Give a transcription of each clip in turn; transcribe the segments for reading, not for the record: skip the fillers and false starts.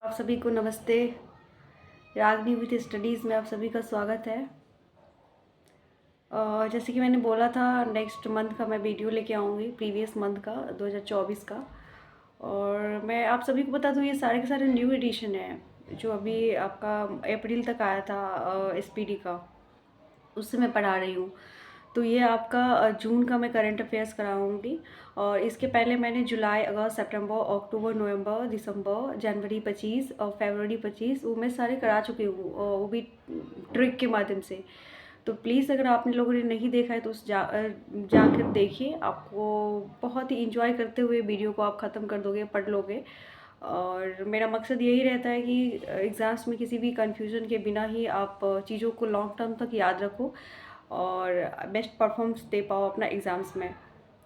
आप सभी को नमस्ते। रागनी विथ स्टडीज़ में आप सभी का स्वागत है। जैसे कि मैंने बोला था नेक्स्ट मंथ का मैं वीडियो लेके आऊँगी, प्रीवियस मंथ का 2024 का। और मैं आप सभी को बता दूँ ये सारे के सारे न्यू एडिशन है जो अभी आपका अप्रैल तक आया था एसपीडी का, उससे मैं पढ़ा रही हूँ। तो ये आपका जून का मैं करंट अफेयर्स कराऊंगी। और इसके पहले मैंने जुलाई, अगस्त, सितंबर, अक्टूबर, नवंबर, दिसंबर, जनवरी 25 और फरवरी 25 वो मैं सारे करा चुकी हूँ, और वो भी ट्रिक के माध्यम से। तो प्लीज़ अगर आपने लोगों ने नहीं देखा है तो उस जाकर देखिए। आपको बहुत ही इंजॉय करते हुए वीडियो को आप ख़त्म कर दोगे, पढ़ लोगे। और मेरा मकसद यही रहता है कि एग्ज़ाम्स में किसी भी कन्फ्यूजन के बिना ही आप चीज़ों को लॉन्ग टर्म तक याद रखो और बेस्ट परफॉर्मेंस दे पाओ अपना एग्ज़ाम्स में।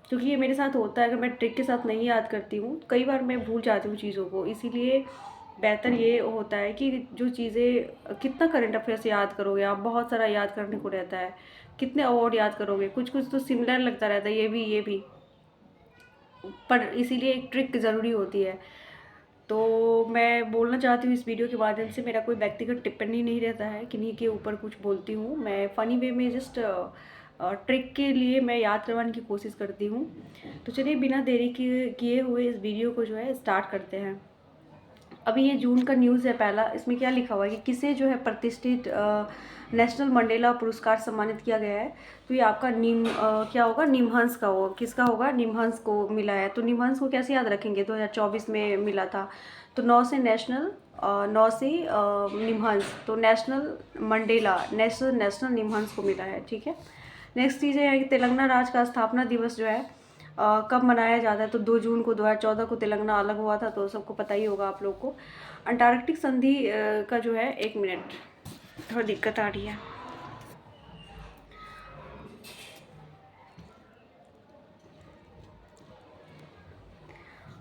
क्योंकि ये मेरे साथ होता है, अगर मैं ट्रिक के साथ नहीं याद करती हूँ कई बार मैं भूल जाती हूँ चीज़ों को। इसीलिए बेहतर ये होता है कि जो चीज़ें, कितना करंट अफेयर्स याद करोगे आप, बहुत सारा याद करने को रहता है। कितने अवार्ड याद करोगे, कुछ कुछ तो सिमिलर लगता रहता है, ये भी पर इसीलिए एक ट्रिक ज़रूरी होती है। तो मैं बोलना चाहती हूँ इस वीडियो के माध्यम से, मेरा कोई व्यक्तिगत टिप्पणी नहीं रहता है, किन्हीं के ऊपर कुछ बोलती हूँ मैं फ़नी वे में, जस्ट ट्रिक के लिए मैं याद करवाने की कोशिश करती हूँ। तो चलिए बिना देरी किए हुए इस वीडियो को जो है स्टार्ट करते हैं। अभी ये जून का न्यूज़ है पहला, इसमें क्या लिखा हुआ है कि किसे जो है प्रतिष्ठित नेशनल मंडेला पुरस्कार सम्मानित किया गया है। तो ये आपका क्या होगा, निमहंस का होगा। किसका होगा? निमहंस को मिला है। तो निमहंस को कैसे याद रखेंगे, 2024 में मिला था। तो 9 से नेशनल, 9 से निमहंस, तो नेशनल मंडेला, नेशनल निमहंस को मिला है। ठीक है। नेक्स्ट चीज़ है कि तेलंगाना राज्य का स्थापना दिवस जो है कब मनाया जाता है। तो 2 जून को 2014 को तेलंगाना अलग हुआ था, तो सबको पता ही होगा आप लोग को। अंटार्कटिक संधि का जो है, एक मिनट, थोड़ी दिक्कत आ रही है।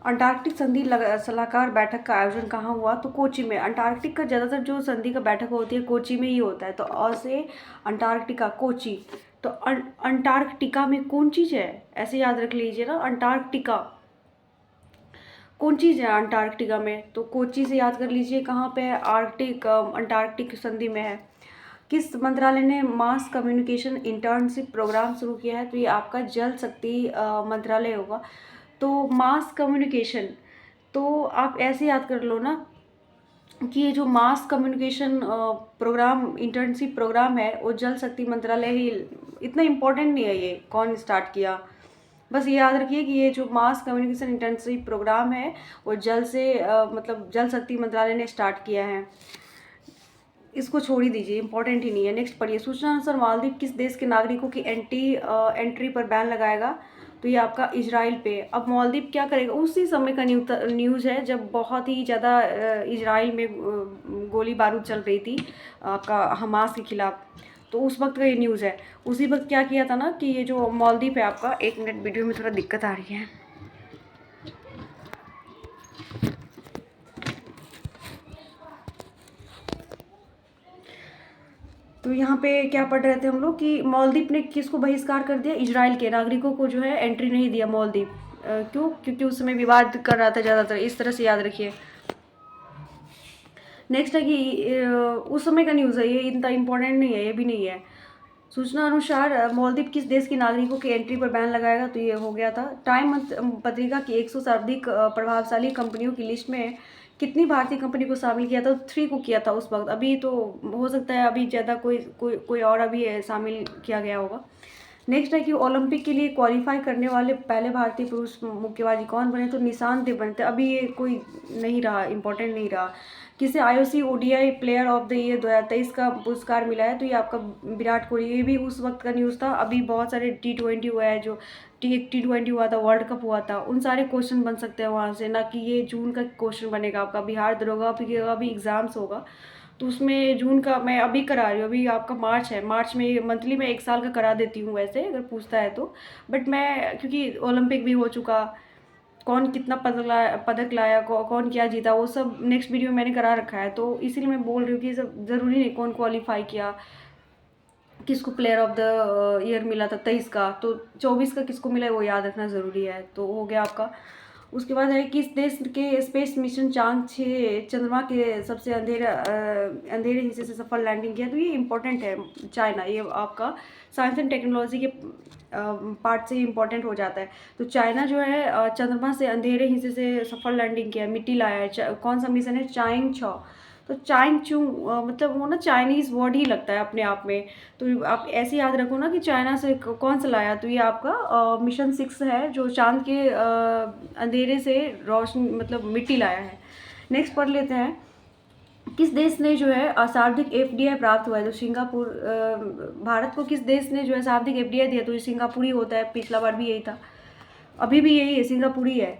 अंटार्कटिक संधि सलाहकार बैठक का आयोजन कहाँ हुआ? तो कोची में। अंटार्कटिक का ज़्यादातर जो संधि का बैठक होती है कोची में ही होता है। तो अ से अंटार्कटिका, कोची। तो अंटार्कटिका में कौन चीज़ है, ऐसे याद रख लीजिए ना, अंटार्कटिका कौन चीज़ है अंटार्कटिका में। तो कोची से याद कर लीजिए कहाँ पे है, अंटार्कटिक संधि में है। किस मंत्रालय ने मास कम्युनिकेशन इंटर्नशिप प्रोग्राम शुरू किया है? तो ये आपका जल शक्ति मंत्रालय होगा। तो मास कम्युनिकेशन, तो आप ऐसे याद कर लो ना कि ये जो mass communication programme, internship programme है, वो जल शक्ति मंत्रालय ही। इतना इम्पोर्टेंट नहीं है ये कौन स्टार्ट किया, बस ये याद रखिए कि ये जो मास कम्युनिकेशन इंटर्नशिप प्रोग्राम है वो मतलब जल शक्ति मंत्रालय ने स्टार्ट किया है। इसको छोड़ ही दीजिए, इंपॉर्टेंट ही नहीं है। नेक्स्ट पढ़िए। सूचना अनुसार मालदीव किस देश के नागरिकों की एंट्री पर बैन लगाएगा? तो ये आपका इजराइल पे। अब मालदीव क्या करेगा? उसी समय का न्यूज़ है जब बहुत ही ज़्यादा इजराइल में गोली बारूद चल रही थी आपका हमास के खिलाफ। तो उस वक्त का ये न्यूज़ है। उसी वक्त क्या किया था ना कि ये जो मालदीव है आपका, एक मिनट, वीडियो में थोड़ा दिक्कत आ रही है। तो यहाँ पे क्या पढ़ रहे थे हम लोग कि मालदीव ने किसको बहिष्कार कर दिया? इजराइल के नागरिकों को जो है एंट्री नहीं दिया मालदीव। क्यों? क्योंकि उस समय विवाद कर रहा था ज़्यादातर, इस तरह से याद रखिए। नेक्स्ट है कि उस समय का न्यूज़ है, ये इतना इम्पोर्टेंट नहीं है, ये भी नहीं है। सूचना अनुसार मालदीव किस देश के नागरिकों की एंट्री पर बैन लगाएगा? तो ये हो गया था। टाइम पत्रिका की 100 सर्वाधिक प्रभावशाली कंपनियों की लिस्ट में कितनी भारतीय कंपनी को शामिल किया था? 3 को किया था उस वक्त। अभी तो हो सकता है अभी ज़्यादा कोई और अभी शामिल किया गया होगा। नेक्स्ट है कि ओलंपिक के लिए क्वालिफाई करने वाले पहले भारतीय पुरुष मुक्केबाजी कौन बने? तो निशान देव बनते। अभी ये कोई नहीं रहा, इम्पोर्टेंट नहीं रहा। किसे IOC ODI player of the year 2023 का पुरस्कार मिला है? तो ये आपका विराट कोहली। ये भी उस वक्त का न्यूज़ था। अभी बहुत सारे T20 हुआ है, जो T20 हुआ था, वर्ल्ड कप हुआ था, उन सारे क्वेश्चन बन सकते हैं वहाँ से, ना कि ये जून का क्वेश्चन बनेगा आपका। बिहार दरोगा अभी एग्ज़ाम्स होगा, तो उसमें जून का मैं अभी करा रही हूँ। अभी आपका मार्च है, मार्च में मंथली में 1 साल का करा देती हूँ वैसे, अगर पूछता है तो। बट मैं, क्योंकि ओलंपिक भी हो चुका, कौन कितना पदक लाया, कौन क्या जीता, वो सब नेक्स्ट वीडियो में मैंने करा रखा है। तो इसीलिए मैं बोल रही हूँ कि सब ज़रूरी नहीं कौन क्वालिफाई किया, किसको प्लेयर ऑफ द ईयर मिला था 23 का, तो 24 का किसको मिला है वो याद रखना ज़रूरी है। तो हो गया आपका। उसके बाद है किस देश के स्पेस मिशन चांद 6 चंद्रमा के सबसे अंधेरे हिस्से से सफल लैंडिंग किया। तो ये इंपॉर्टेंट है, चाइना, ये आपका साइंस एंड टेक्नोलॉजी के पार्ट से इम्पॉर्टेंट हो जाता है। तो चाइना जो है चंद्रमा से अंधेरे हिस्से से सफल लैंडिंग किया, मिट्टी लाया है। कौन सा मिशन है? चाइंग 6। तो चाइंग चू मतलब वो ना चाइनीज़ वर्ड ही लगता है अपने आप में। तो आप ऐसे याद रखो ना कि चाइना से कौन सा लाया। तो ये आपका मिशन 6 है जो चांद के अंधेरे से रोशनी मतलब मिट्टी लाया है। नेक्स्ट पढ़ लेते हैं, किस देश ने जो है शाब्दिक एफडीआई प्राप्त हुआ है? तो सिंगापुर। भारत को किस देश ने जो है शाब्दिक एफडीआई दिया? तो ये सिंगापुर ही होता है, पिछला बार भी यही था, अभी भी यही है, सिंगापुर ही है।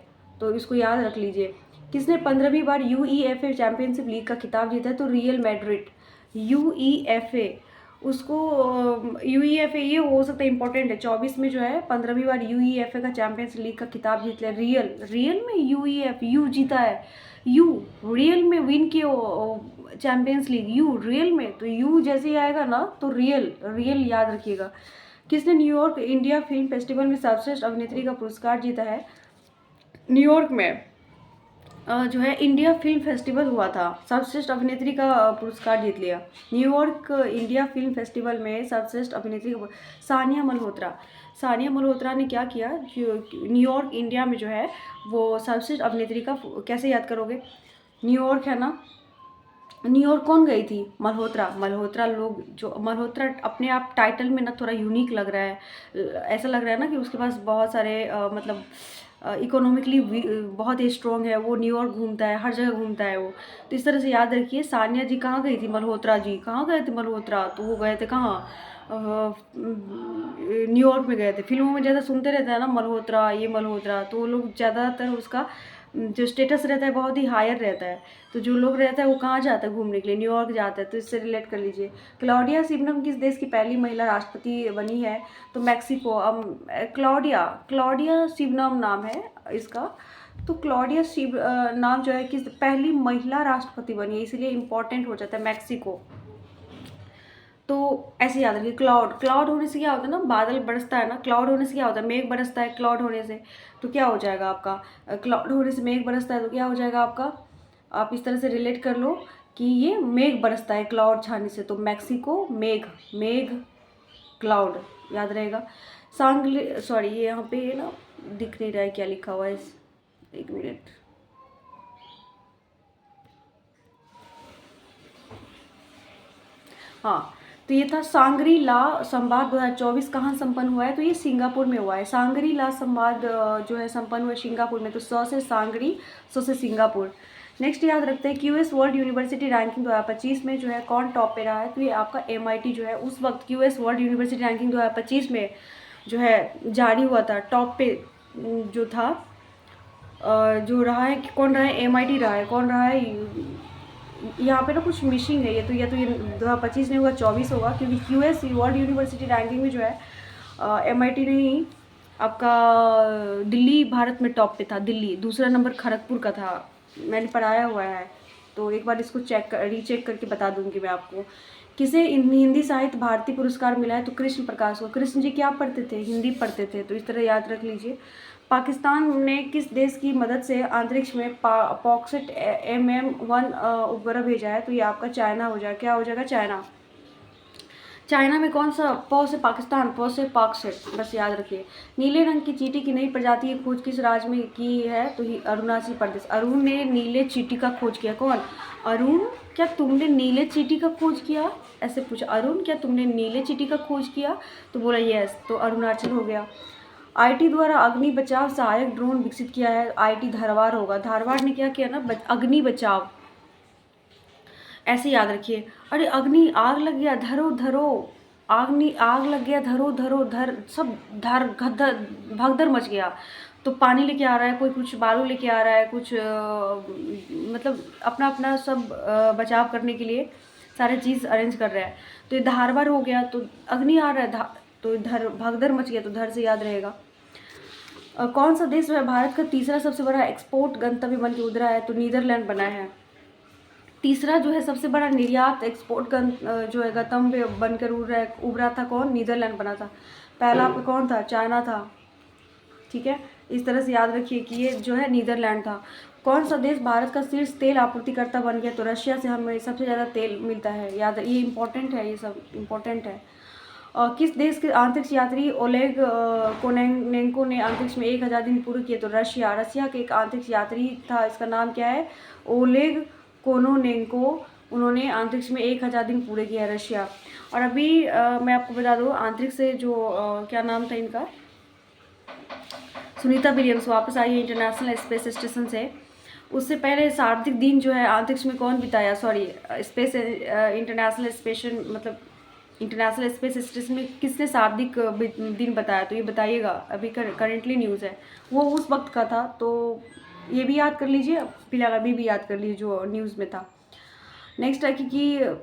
तो इसको याद रख लीजिए। किसने 15वीं बार यूईएफए चैंपियनशिप लीग का खिताब जीता है? तो रियल मैड्रिड। यूईएफए उसको यूईएफए ये हो सकता है इंपॉर्टेंट है, 24 में जो है 15वीं बार यूईएफए का चैंपियंस लीग का खिताब जीत लिया। रियल में यूईएफ यू जीता है, यू रियल में विन किया चैंपियंस लीग, यू रियल में। तो यू जैसे ही आएगा ना तो रियल याद रखिएगा। किसने न्यूयॉर्क इंडिया फिल्म फेस्टिवल में सर्वश्रेष्ठ अभिनेत्री का पुरस्कार जीता है? न्यूयॉर्क में जो है इंडिया फिल्म फेस्टिवल हुआ था, सर्वश्रेष्ठ अभिनेत्री का पुरस्कार जीत लिया। न्यूयॉर्क इंडिया फिल्म फेस्टिवल में सर्वश्रेष्ठ अभिनेत्री का सानिया मल्होत्रा ने क्या किया? न्यूयॉर्क इंडिया में जो है वो सर्वश्रेष्ठ अभिनेत्री का, कैसे याद करोगे? न्यूयॉर्क है ना, न्यूयॉर्क कौन गई थी? मल्होत्रा लोग, जो मल्होत्रा अपने आप टाइटल में ना थोड़ा यूनिक लग रहा है, ऐसा लग रहा है ना कि उसके पास बहुत सारे मतलब इकोनॉमिकली बहुत ही स्ट्रॉन्ग है, वो न्यूयॉर्क घूमता है, हर जगह घूमता है वो। तो इस तरह से याद रखिए। सानिया जी कहाँ गई थी? मल्होत्रा जी कहाँ गए थे? मल्होत्रा तो वो गए थे कहाँ? न्यूयॉर्क में गए थे। फिल्मों में ज़्यादा सुनते रहते हैं ना मल्होत्रा, ये मल्होत्रा, तो वो लोग ज़्यादातर उसका जो स्टेटस रहता है बहुत ही हायर रहता है। तो जो लोग रहता है वो कहाँ जाता है घूमने के लिए? न्यूयॉर्क जाता है। तो इससे रिलेट कर लीजिए। क्लॉडिया शिवनम किस देश की पहली महिला राष्ट्रपति बनी है? तो मैक्सिको। क्लॉडिया शिवनम नाम है इसका। तो क्लॉडिया शिव नाम जो है किस पहली महिला राष्ट्रपति बनी है, इसलिए इम्पोर्टेंट हो जाता है मैक्सिको। तो ऐसे याद रखिए। क्लाउड होने से क्या होता है ना, बादल बरसता है ना, क्लाउड होने से क्या होता है? मेघ बरसता है क्लाउड होने से। तो क्या हो जाएगा आपका? क्लाउड होने से मेघ बरसता है तो क्या हो जाएगा आपका? आप इस तरह से रिलेट कर लो कि ये मेघ बरसता है क्लाउड छाने से। तो मैक्सिको मेघ क्लाउड याद रहेगा। सॉरी ये यहाँ पे ना दिख नहीं रहा है क्या लिखा हुआ है, एक मिनट। हाँ, तो ये था सांगरी ला संवाद 2024 कहाँ संपन्न हुआ है? तो ये सिंगापुर में हुआ है। सांगरी ला संवाद जो है संपन्न हुआ है सिंगापुर में। तो से सांगरी, से सिंगापुर। नेक्स्ट याद रखते हैं, क्यूएस वर्ल्ड यूनिवर्सिटी रैंकिंग 2025 में जो है कौन टॉप पे रहा है? तो ये आपका MIT जो है उस वक्त क्यूएस वर्ल्ड यूनिवर्सिटी रैंकिंग 2025 में जो है जारी हुआ था, टॉप पे जो था जो रहा है, कौन रहा है? MIT रहा है। कौन रहा है? यहाँ पे ना कुछ मिसिंग है, ये तो, या तो ये 2025 नहीं होगा, 24 होगा, क्योंकि क्यूएस वर्ल्ड यूनिवर्सिटी रैंकिंग में जो है MIT नहीं, आपका दिल्ली भारत में टॉप पे था। दिल्ली, दूसरा नंबर खड़गपुर का था, मैंने पढ़ाया हुआ है। तो एक बार इसको रीचेक करके बता दूंगी मैं आपको। किसे हिंदी साहित्य भारती पुरस्कार मिला है? तो कृष्ण प्रकाश को। कृष्ण जी क्या पढ़ते थे? हिंदी पढ़ते थे। तो इस तरह याद रख लीजिए। पाकिस्तान ने किस देश की मदद से अंतरिक्ष में पॉक्सेट MM1 उपग्रह भेजा है? तो ये आपका चाइना हो जाएगा। क्या हो जाएगा? चाइना। चाइना में कौन सा? पौ से पाकिस्तान, पौ से पॉक्सेट, बस याद रखिए। नीले रंग की चींटी की नई प्रजाति की खोज किस राज्य में की है? तो अरुणाचल प्रदेश। अरुण ने नीले चींटी का खोज किया। कौन? अरुण, क्या तुमने नीले चींटी का खोज किया? ऐसे पूछा, अरुण क्या तुमने नीले चींटी का खोज किया? तो बोला यस, तो अरुणाचल हो गया। IT द्वारा अग्नि बचाव सहायक ड्रोन विकसित किया है। IT धारवाड़ होगा। धारवाड़ ने क्या किया ना, अग्नि बचाव, ऐसे याद रखिए। अरे अग्नि, आग लग गया, धरो धरो, आग लग गया, धरो धरो, धर सब भगदड़ मच गया। तो पानी लेके आ रहा है कोई, कुछ बालू लेके आ रहा है, कुछ मतलब अपना अपना सब बचाव करने के लिए सारे चीज़ अरेंज कर रहा है। तो ये धारवाड़ हो गया। तो अग्नि आ रहा है, तो धर भगदड़ मच गया, तो धर से याद रहेगा। कौन सा देश है भारत का तीसरा सबसे बड़ा एक्सपोर्ट गंतव्य बन के उभरा है? तो नीदरलैंड बना है। तीसरा जो है सबसे बड़ा निर्यात एक्सपोर्ट जो है गंतव्य बनकर उभरा था, कौन? नीदरलैंड बना था। पहला आपका कौन था? चाइना था। ठीक है, इस तरह से याद रखिए कि ये जो है नीदरलैंड था। कौन सा देश भारत का शीर्ष तेल आपूर्तिकर्ता बन गया? तो रशिया से हमें सबसे ज़्यादा तेल मिलता है। याद, ये इंपॉर्टेंट है, ये सब इंपॉर्टेंट है। किस देश के अंतरिक्ष यात्री ओलेग कोनेंको ने अंतरिक्ष में 1000 दिन पूरे किए? तो रशिया। रशिया के एक अंतरिक्ष यात्री था, इसका नाम क्या है? Oleg Kononenko. उन्होंने अंतरिक्ष में 1000 दिन पूरे किए हैं, रशिया। और अभी मैं आपको बता दूँ, अंतरिक्ष से जो क्या नाम था इनका, सुनीता विलियम्स वापस आई है इंटरनेशनल स्पेस स्टेशन से। उससे पहले शाब्दिक दिन जो है अंतरिक्ष में कौन बिताया? सॉरी, स्पेस इंटरनेशनल स्पेशन मतलब इंटरनेशनल स्पेस स्टेशन में किसने शाब्दिक दिन बताया? तो ये बताइएगा, अभी करेंटली न्यूज़ है, वो उस वक्त का था। तो ये भी याद कर लीजिए, फिलहाल अभी भी याद कर लीजिए जो न्यूज़ में था। नेक्स्ट है कि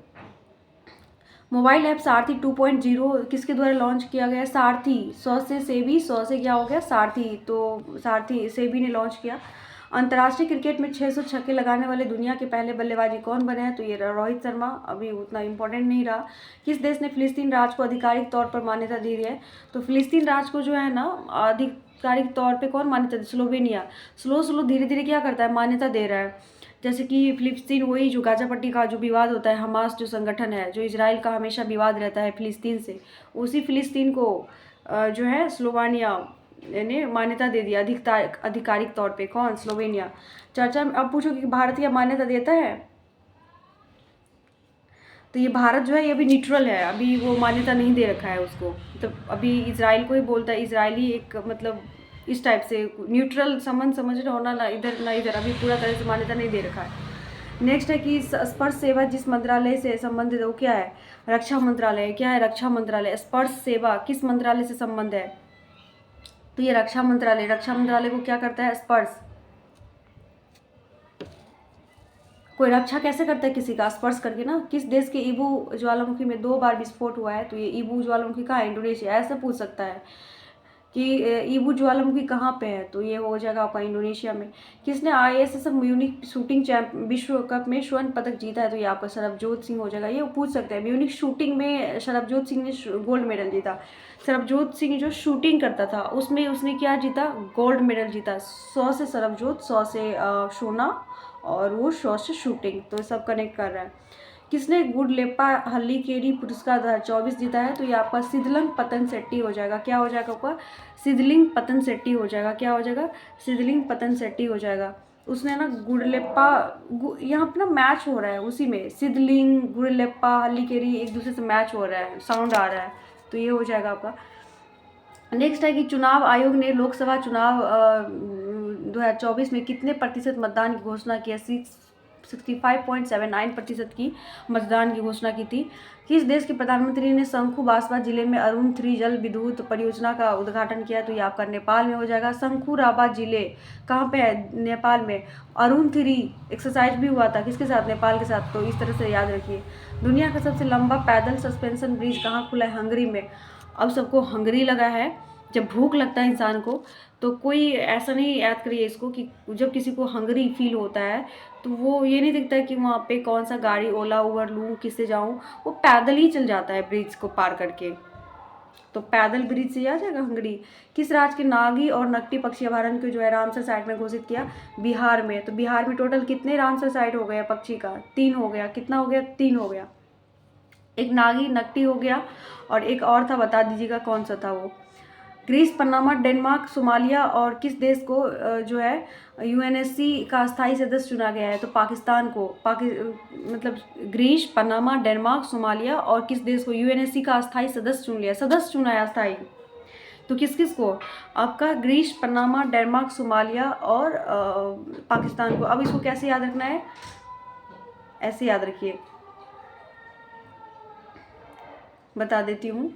मोबाइल ऐप सारथी 2.0 किसके द्वारा लॉन्च किया गया? सारथी, 100 से सेबी, 100 से क्या हो गया? सारथी। तो सारथी सेबी ने लॉन्च किया। अंतर्राष्ट्रीय क्रिकेट में 600 छक्के लगाने वाले दुनिया के पहले बल्लेबाजी कौन बने हैं? तो ये रोहित शर्मा। अभी उतना इम्पोर्टेंट नहीं रहा। किस देश ने फिलिस्तीन राज्य को आधिकारिक तौर पर मान्यता दी है? तो फिलिस्तीन राज्य को जो है ना आधिकारिक तौर पर कौन मान्यता? स्लोवेनिया। स्लो धीरे धीरे क्या करता है? मान्यता दे रहा है। जैसे कि फिलिस्तीन, वही जो गाजा पट्टी का जो विवाद होता है, हमास जो संगठन है, जो इजराइल का हमेशा विवाद रहता है फिलिस्तीन से, उसी फिलिस्तीन को जो है स्लोवानिया ने मान्यता दे दिया आधिकारिक तौर पे। कौन? स्लोवेनिया। चर्चा में अब पूछो कि भारत यह मान्यता देता है? तो ये भारत जो है ये अभी न्यूट्रल है, अभी वो मान्यता नहीं दे रखा है उसको। तो अभी इजराइल को ही बोलता है, इजरायली एक मतलब इस टाइप से न्यूट्रल संबंध समझ रहे हो ना, ना इधर ना इधर, अभी पूरा तरह से मान्यता नहीं दे रखा है। नेक्स्ट है कि स्पर्श सेवा जिस मंत्रालय से संबंधित है वो क्या है? रक्षा मंत्रालय। क्या है? रक्षा मंत्रालय। स्पर्श सेवा किस मंत्रालय से संबंध है? तो ये रक्षा मंत्रालय। रक्षा मंत्रालय को क्या करता है? स्पर्श। कोई रक्षा कैसे करता है किसी का? स्पर्श करके ना। किस देश के ईबू ज्वालामुखी में 2 बार विस्फोट हुआ है? तो ये ईबू ज्वालामुखी कहाँ है? इंडोनेशिया। ऐसे पूछ सकता है कि ईबू ज्वालामुखी कहाँ पे है? तो ये हो जाएगा आपका इंडोनेशिया में। किसने ISS म्यूनिक शूटिंग विश्व कप में स्वर्ण पदक जीता है? तो ये आपका सरबजोत सिंह हो जाएगा। ये पूछ सकते हैं, म्यूनिक शूटिंग में सरबजोत सिंह ने गोल्ड मेडल जीता। सरबजोत सिंह जो शूटिंग करता था उसमें उसने क्या जीता? गोल्ड मेडल जीता। 100 से सरबजोत, 100 से सोना, और वो 100 से शूटिंग। तो सब कनेक्ट कर रहा है। किसने गुडलेप्पा हल्लीकेरी पुरस्कार 2024 जीता है? तो ये आपका सिद्धलिंग पतनसेट्टी हो जाएगा। क्या हो जाएगा आपका? सिद्धलिंग पतनसेट्टी हो जाएगा। क्या हो जाएगा? सिद्धलिंग पतनसेट्टी हो जाएगा। उसने ना गुडलेप्पा, यहाँ पे ना मैच हो रहा है उसी में, सिद्धलिंग गुडलेप्पा हल्लीकेरी एक दूसरे से मैच हो रहा है, साउंड आ रहा है, तो ये हो जाएगा आपका। नेक्स्ट है कि चुनाव आयोग ने लोकसभा चुनाव 2024 में कितने प्रतिशत मतदान की घोषणा की? 65.79% की मतदान की घोषणा की थी। किस देश के प्रधानमंत्री ने शंखु बासवा जिले में अरुण 3 जल विद्युत परियोजना का उद्घाटन किया? तो ये आपका नेपाल में हो जाएगा। शंखु राबा जिले कहाँ पे है? नेपाल में। अरुण 3 एक्सरसाइज भी हुआ था, किसके साथ? नेपाल के साथ। तो इस तरह से याद रखिए। दुनिया का सबसे लंबा पैदल सस्पेंशन ब्रिज कहाँ खुला है? हंगरी में। अब सबको हंगरी लगा है। जब भूख लगता है इंसान को, तो कोई ऐसा नहीं याद करिए इसको कि जब किसी को हंगरी फील होता है तो वो ये नहीं दिखता है कि वहाँ पे कौन सा गाड़ी, ओला उबर लूँ, किससे जाऊँ, वो पैदल ही चल जाता है ब्रिज को पार करके। तो पैदल ब्रिज से आ जाएगा हंगरी। किस राज्य के नागी और नकटी पक्षी अभयारण्य को जो है रामसर साइट में घोषित किया? बिहार में। तो बिहार में टोटल कितने रामसर साइट हो गया पक्षी का? 3 हो गया। कितना हो गया? 3 हो गया। एक नागी, नकटी हो गया, और एक और था, बता दीजिएगा कौन सा था वो। ग्रीस, पनामा, डेनमार्क, सोमालिया और किस देश को जो है UNSC का स्थायी सदस्य चुना गया है? तो पाकिस्तान को। मतलब ग्रीस, पनामा, डेनमार्क, सोमालिया और किस देश को UNSC का स्थायी सदस्य चुन लिया? सदस्य चुना है स्थायी। तो किस किस को? आपका ग्रीस, पनामा, डेनमार्क, सोमालिया और पाकिस्तान को। अब इसको कैसे याद रखना है? ऐसे याद रखिए, बता देती हूँ।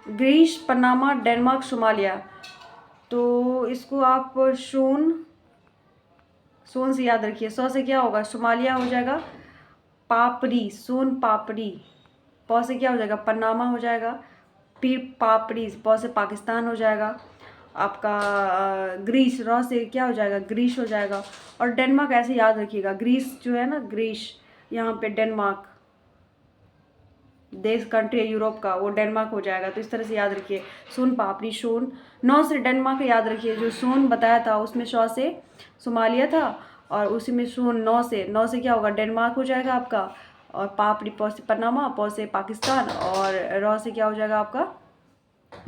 Greece, Panama, Denmark, Somalia. तो इसको आप सोन से याद रखिए। 100 से क्या होगा? सोमालिया हो जाएगा पापड़ी, सोन पापड़ी। प से क्या हो जाएगा? पनामा हो जाएगा। फिर पापड़ी, प से पाकिस्तान हो जाएगा आपका। ग्रीस, र से क्या हो जाएगा? ग्रीस हो जाएगा। और डेनमार्क ऐसे याद रखिएगा, ग्रीस जो है ना, ग्रीस, यहाँ पे डेनमार्क। देश कंट्री है यूरोप का, वो डेनमार्क हो जाएगा। तो इस तरह से याद रखिए। सोन पापड़ी, सोन, नौ से डेनमार्क याद रखिए। जो सोन बताया था उसमें शौ से सोमालिया था, और उसी में सोन नौ से क्या होगा, डेनमार्क हो जाएगा आपका। और पापड़ी, पौ से पनामा, पौ से पाकिस्तान, और रॉ से क्या हो जाएगा आपका,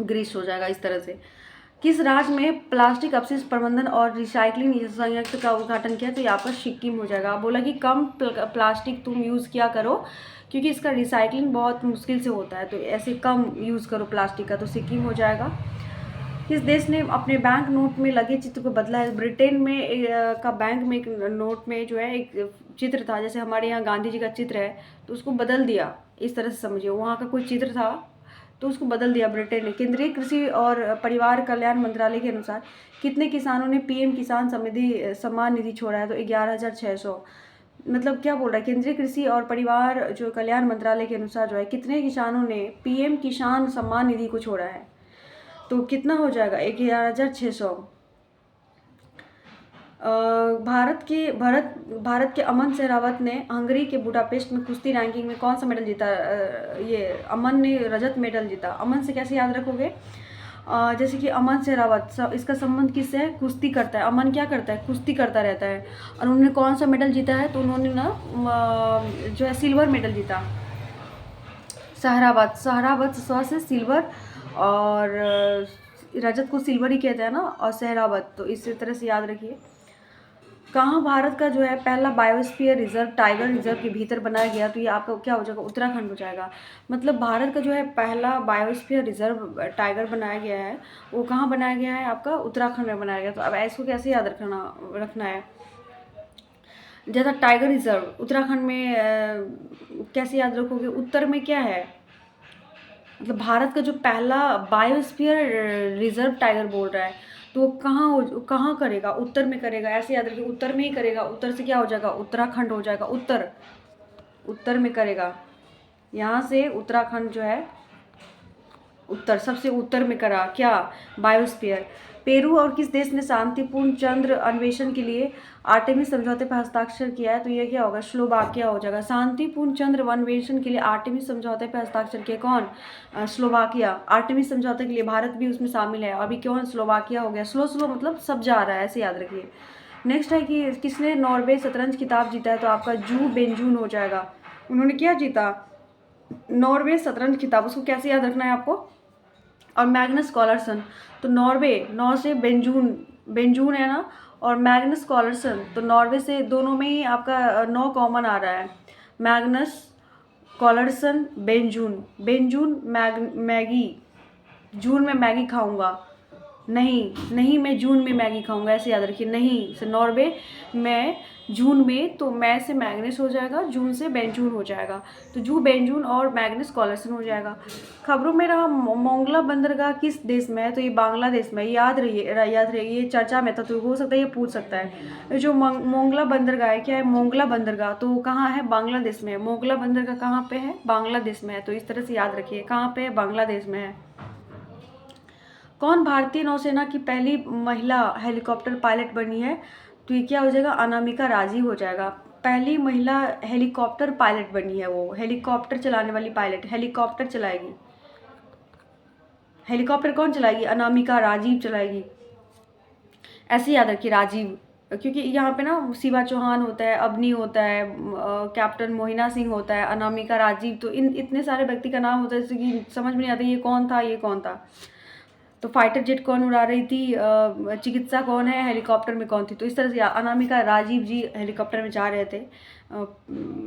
ग्रीस हो जाएगा। इस तरह से किस राज्य में प्लास्टिक अपशिष्ट प्रबंधन और रिसाइकलिंग संयंत्र का उद्घाटन किया, तो ये आपका सिक्किम हो जाएगा। बोला कि कम प्लास्टिक तुम यूज़ किया करो, क्योंकि इसका रिसाइकलिंग बहुत मुश्किल से होता है, तो ऐसे कम यूज़ करो प्लास्टिक का, तो सिक्किम हो जाएगा। किस देश ने अपने बैंक नोट में लगे चित्र को बदला है? ब्रिटेन में का बैंक में एक नोट में जो है एक चित्र था, जैसे हमारे यहाँ गांधी जी का चित्र है, तो उसको बदल दिया। इस तरह से समझिए, वहाँ का कोई चित्र था तो उसको बदल दिया ब्रिटेन ने। केंद्रीय कृषि और परिवार कल्याण मंत्रालय के अनुसार कितने किसानों ने पीएम किसान समृद्धि सम्मान निधि छोड़ा है? तो 11,600। मतलब क्या बोल रहा है, केंद्रीय कृषि और परिवार जो कल्याण मंत्रालय के अनुसार जो है, कितने किसानों ने पीएम किसान सम्मान निधि को छोड़ा है? तो कितना हो जाएगा, 11,600। भारत के अमन सहरावत ने हंगरी के बुडापेस्ट में कुश्ती रैंकिंग में कौन सा मेडल जीता? ये अमन ने रजत मेडल जीता। अमन से कैसे याद रखोगे? जैसे कि अमन सहरावत, इसका संबंध किससे है? कुश्ती करता है। अमन क्या करता है? कुश्ती करता रहता है। और उन्होंने कौन सा मेडल जीता है? तो उन्होंने ना जो है सिल्वर मेडल जीता। सहरावत से सिल्वर, और रजत को सिल्वर ही कहते हैं ना, और सहरावत, तो इसी तरह से याद रखिए। कहाँ भारत का जो है पहला बायोस्फीयर रिजर्व टाइगर रिजर्व के भीतर बनाया गया? तो ये आपका क्या हो जाएगा, उत्तराखंड हो जाएगा। मतलब भारत का जो है पहला बायोस्फीयर रिजर्व टाइगर बनाया गया है, वो कहाँ बनाया गया है? आपका उत्तराखंड में बनाया गया। तो अब इसको कैसे याद रखना है? जैसा टाइगर रिजर्व उत्तराखंड में कैसे याद रखोगे? उत्तर में क्या है, मतलब भारत का जो पहला बायोस्फीयर रिजर्व टाइगर बोल रहा है, तो वो कहाँ करेगा? उत्तर में करेगा। ऐसे याद रखिए, उत्तर में ही करेगा। उत्तर से क्या हो जाएगा, उत्तराखंड हो जाएगा। उत्तर में करेगा। यहाँ से उत्तराखंड जो है उत्तर, सबसे उत्तर में करा क्या, बायोस्फीयर। पेरू और किस देश ने शांतिपूर्ण चंद्र अन्वेषण के लिए आर्टेमिस समझौते पर हस्ताक्षर किया है? तो ये क्या होगा, स्लोवाकिया हो जाएगा। शांतिपूर्ण चंद्र अन्वेषण के लिए आर्टेमिस समझौते पर हस्ताक्षर किया कौन? स्लोवाकिया। आर्टेमिस समझौते के लिए भारत भी उसमें शामिल है। अभी क्यों स्लोवाकिया हो गया? स्लो मतलब सब जा रहा है, ऐसे याद रखिए। नेक्स्ट है कि किसने नॉर्वे शतरंज खिताब जीता है? तो आपका जू बेंजून हो जाएगा। उन्होंने क्या जीता, नॉर्वे शतरंज खिताब। उसको कैसे याद रखना है आपको? और मैग्नस कार्लसन, तो नॉर्वे, नौ से बेंजून है ना, और मैग्नस कार्लसन, तो नॉर्वे से, दोनों में ही आपका 9 कॉमन आ रहा है। मैग्नस कार्लसन, बेंजून मैगी, जून में मैगी खाऊंगा, नहीं मैं जून में मैगी खाऊंगा, ऐसे याद रखिए। नहीं से नॉर्वे में, जून में, तो मैं से मैग्नस हो जाएगा, जून से बेंजून हो जाएगा। तो जू बेंजून और मैग्नस कार्लसन हो जाएगा। खबरों में रहा मोंगला बंदरगाह किस देश में है? तो ये बांग्लादेश में। याद रहिए, ये चर्चा में था, तो हो सकता है ये पूछ सकता है। जो मोंगला बंदरगाह है, क्या है मोंगला बंदरगाह? तो कहाँ है, बांग्लादेश में है। मोंगला बंदरगाह कहाँ पे है? बांग्लादेश में है। तो इस तरह से याद रखिए, कहाँ पे है, बांग्लादेश में है। कौन भारतीय नौसेना की पहली महिला हेलीकॉप्टर पायलट बनी है? तो ये क्या हो जाएगा, अनामिका राजीव हो जाएगा। पहली महिला हेलीकॉप्टर पायलट बनी है, वो हेलीकॉप्टर चलाने वाली पायलट, हेलीकॉप्टर चलाएगी। हेलीकॉप्टर कौन चलाएगी? अनामिका राजीव चलाएगी। ऐसे याद रखिए, राजीव, क्योंकि यहाँ पे ना शिवा चौहान होता है, अवनी होता है, कैप्टन मोहिना सिंह होता है, अनामिका राजीव, तो इन इतने सारे व्यक्ति का नाम होता है जैसे कि समझ में नहीं आता ये कौन था, ये कौन था। तो फाइटर जेट कौन उड़ा रही थी, चिकित्सा कौन है, हेलीकॉप्टर में कौन थी? तो इस तरह से अनामिका राजीव जी हेलीकॉप्टर में जा रहे थे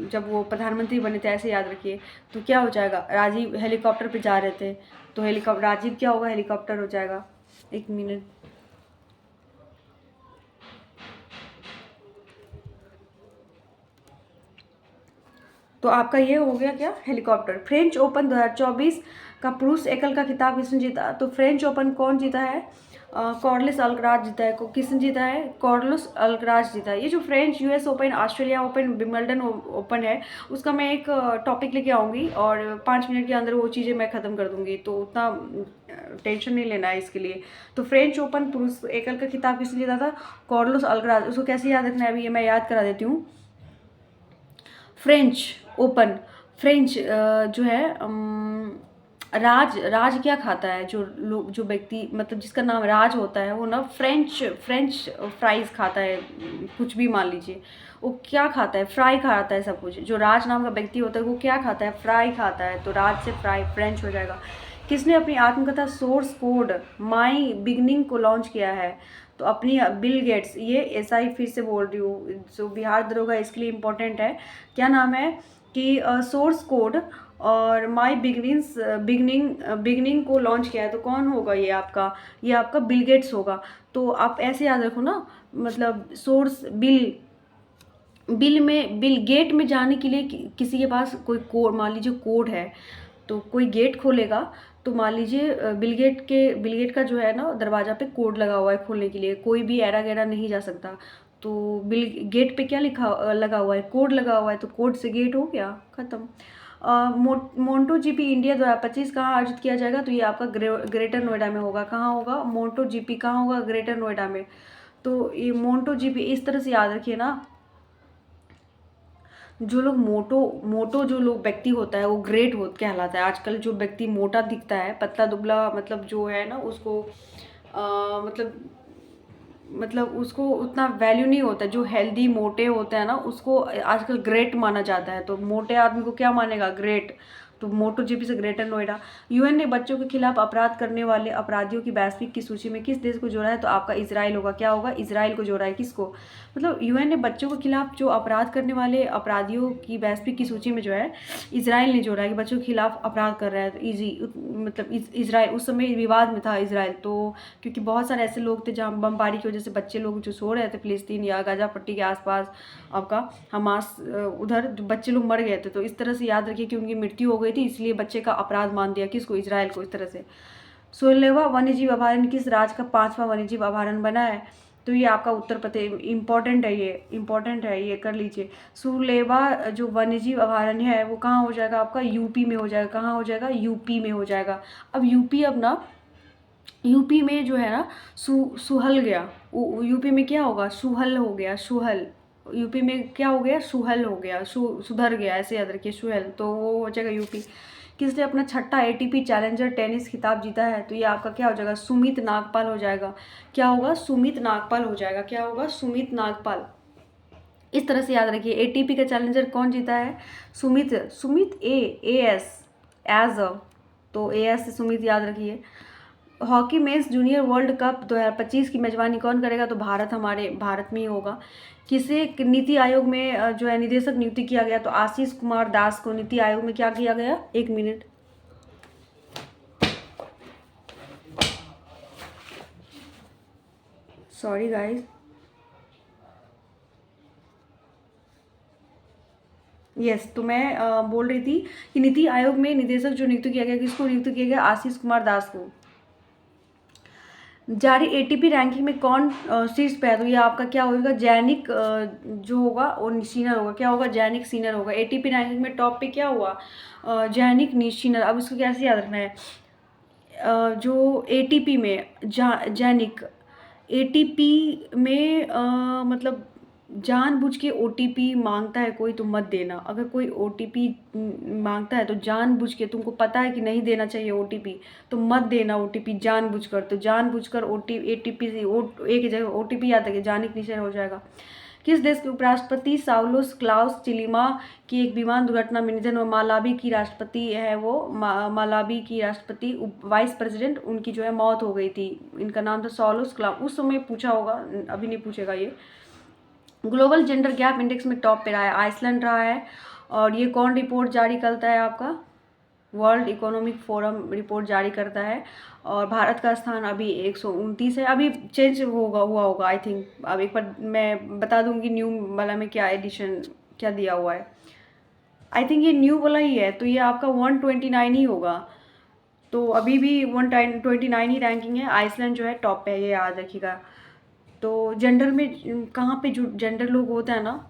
जब वो प्रधानमंत्री बने थे, ऐसे याद रखिए। तो क्या हो जाएगा, राजीव हेलीकॉप्टर पे जा रहे थे, तो हेलीकॉप्टर, राजीव क्या होगा, हेलीकॉप्टर हो जाएगा। एक मिनट, तो आपका ये हो गया क्या, हेलीकॉप्टर। फ्रेंच ओपन 2024 का पुरुष एकल का खिताब किसने जीता? तो फ्रेंच ओपन कौन जीता है, कार्लोस अल्कराज जीता है। किसने जीता है, कार्लोस अल्कराज जीता है। ये जो French, US open, Australia open, Wimbledon open है, उसका मैं एक टॉपिक लेके आऊँगी और 5 मिनट के अंदर वो चीज़ें मैं ख़त्म कर दूँगी, तो उतना टेंशन नहीं लेना है इसके लिए। तो फ्रेंच ओपन पुरुष एकल का खिताब किसने जीता था, कार्लोस अल्कराज। उसको कैसे याद रखना है, अभी ये मैं याद करा देती हूँ। फ्रेंच ओपन फ्रेंच जो है राज राज क्या खाता है, जो लोग जो व्यक्ति मतलब जिसका नाम राज होता है वो ना फ्रेंच फ्रेंच फ्राइज खाता है, कुछ भी मान लीजिए वो क्या खाता है, फ्राई खाता है सब कुछ। जो राज नाम का व्यक्ति होता है वो क्या खाता है, फ्राई खाता है, तो राज से फ्राई फ्रेंच हो जाएगा। किसने अपनी आत्मकथा सोर्स कोड माई बिगनिंग को लॉन्च किया है, तो अपनी बिल गेट्स। ये ऐसा ही फिर से बोल रही हूँ, जो बिहार दरोगा इसके लिए इम्पोर्टेंट है। क्या नाम है कि सोर्स कोड और माई बिगनिंग को लॉन्च किया है, तो कौन होगा ये आपका बिल गेट्स होगा। तो आप ऐसे याद रखो ना, मतलब सोर्स बिल गेट में जाने के लिए किसी के पास कोई कोड, मान लीजिए कोड है, तो कोई गेट खोलेगा, तो मान लीजिए बिल गेट का जो है ना दरवाजा पे कोड लगा हुआ है खोलने के लिए, कोई भी ऐरा गैरा नहीं जा सकता। तो बिल गेट पे क्या लिखा लगा हुआ है, कोड लगा हुआ है, तो कोड से गेट हो गया, खत्म। मोन्टो जीपी इंडिया 2025 कहाँ आयोजित किया जाएगा, तो ये आपका ग्रेटर नोएडा में होगा। कहाँ होगा मोन्टो जीपी, कहाँ होगा ग्रेटर नोएडा में। तो ये मोन्टो जीपी इस तरह से याद रखिए ना, जो लोग मोटो मोटो जो लोग व्यक्ति होता है वो ग्रेट हो कहलाता है। आजकल जो व्यक्ति मोटा दिखता है, पतला दुबला, मतलब जो है ना उसको मतलब उसको उतना वैल्यू नहीं होता। जो हेल्दी मोटे होते हैं ना उसको आजकल ग्रेट माना जाता है, तो मोटे आदमी को क्या मानेगा, ग्रेट। तो मोटो जीपी से ग्रेटर नोएडा। यूएन ने बच्चों के खिलाफ अपराध करने वाले अपराधियों की वैश्विक की सूची में किस देश को जोड़ा है, तो आपका इजराइल होगा। क्या होगा, इजराइल को जोड़ा है। किसको, मतलब यूएन ने बच्चों के खिलाफ जो अपराध करने वाले अपराधियों की वैश्विक की सूची में जो है इजराइल ने जोड़ा है, कि बच्चों के खिलाफ अपराध कर रहा है। तो मतलब इजराइल उस समय विवाद में था इजराइल, तो क्योंकि बहुत सारे ऐसे लोग थे जहाँ बमबारी की वजह से बच्चे लोग जो सो रहे थे फिलिस्तीन या गाजा पट्टी के आसपास, आपका हमास उधर जो बच्चे लोग मर गए थे। तो इस तरह से याद रखिए कि उनकी मृत्यु हो गई थी, इसलिए बच्चे का अपराध मान दिया किसको, इजराइल को। इस तरह से 16वां वन्यजीव अभयारण्य किस राज्य का 5वां वन्यजीव अभयारण्य बना है, तो ये आपका उत्तर प्रदेश। इंपॉर्टेंट है, ये इंपॉर्टेंट है, ये कर लीजिए। सुलेवा जो वन्यजीव अभयारण्य है वो कहाँ हो जाएगा, आपका यूपी में हो जाएगा। कहाँ हो जाएगा, यूपी में हो जाएगा। अब यूपी, अब ना यूपी में जो है ना सुहल गया, यूपी में क्या होगा, सुहल हो गया, सुहल। यूपी में क्या हो गया, सुहल हो गया, सुधर गया, ऐसे याद रखिए, सुहल। तो वो हो जाएगा यूपी। किसने अपना छठा एटीपी चैलेंजर टेनिस खिताब जीता है, तो ये आपका क्या हो जाएगा, सुमित नागपाल हो जाएगा। क्या होगा, सुमित नागपाल हो जाएगा। क्या होगा, सुमित नागपाल। इस तरह से याद रखिए, एटीपी का चैलेंजर कौन जीता है, Sumit. Sumit A S as a, तो ए एस से सुमित याद रखिए। Hockey men's junior world cup 2025 की मेजबानी कौन करेगा, तो भारत, हमारे भारत में ही होगा। किसे नीति आयोग में जो है निदेशक नियुक्ति किया गया, तो आशीष कुमार दास को नीति आयोग में क्या किया गया, एक मिनट, सॉरी गाइस, यस। तो मैं बोल रही थी कि नीति आयोग में निदेशक जो नियुक्त किया गया, किसको नियुक्त किया गया, आशीष कुमार दास को। जारी एटीपी रैंकिंग में कौन शीर्ष पे है, तो ये आपका क्या होगा, जैनिक जो होगा वो सीनर होगा। क्या होगा, जैनिक सीनर होगा। एटीपी रैंकिंग में टॉप पे क्या हुआ, जैनिक सीनर। अब इसको कैसे याद रखना है, जो एटीपी में जैनिक, एटीपी में मतलब जानबूझ के ओटीपी मांगता है कोई, तो मत देना। अगर कोई ओटीपी मांगता है तो जानबूझ के, तुमको पता है कि नहीं देना चाहिए ओटीपी, तो मत देना ओटीपी जानबूझकर। तो जानबूझकर एटीपी से एक जगह ओटीपी याद रखिए, जानिक निश्चय हो जाएगा। किस देश के उपराष्ट्रपति साउलोस क्लाउस चिलिमा की एक विमान दुर्घटना में निधन हुआ। मालावी की राष्ट्रपति है वो, मालावी की राष्ट्रपति वाइस प्रेसिडेंट, उनकी जो है मौत हो गई थी। इनका नाम था साउलोस क्लाउस। उस समय पूछा होगा, अभी नहीं पूछेगा ये। ग्लोबल जेंडर गैप इंडेक्स में टॉप पे रहा है आइसलैंड रहा है। और ये कौन रिपोर्ट जारी करता है, आपका वर्ल्ड इकोनॉमिक फोरम रिपोर्ट जारी करता है। और भारत का स्थान अभी 129 है। अभी चेंज हुआ होगा आई थिंक। अब एक बार मैं बता दूंगी न्यू वाला में क्या एडिशन क्या दिया हुआ है। आई थिंक ये न्यू वाला ही है, तो ये आपका 129 ही होगा। तो अभी भी 129 ही रैंकिंग है। आइसलैंड जो है टॉप पे है, ये याद रखिएगा। तो जेंडर में कहाँ पे जो जेंडर लोग होते हैं ना,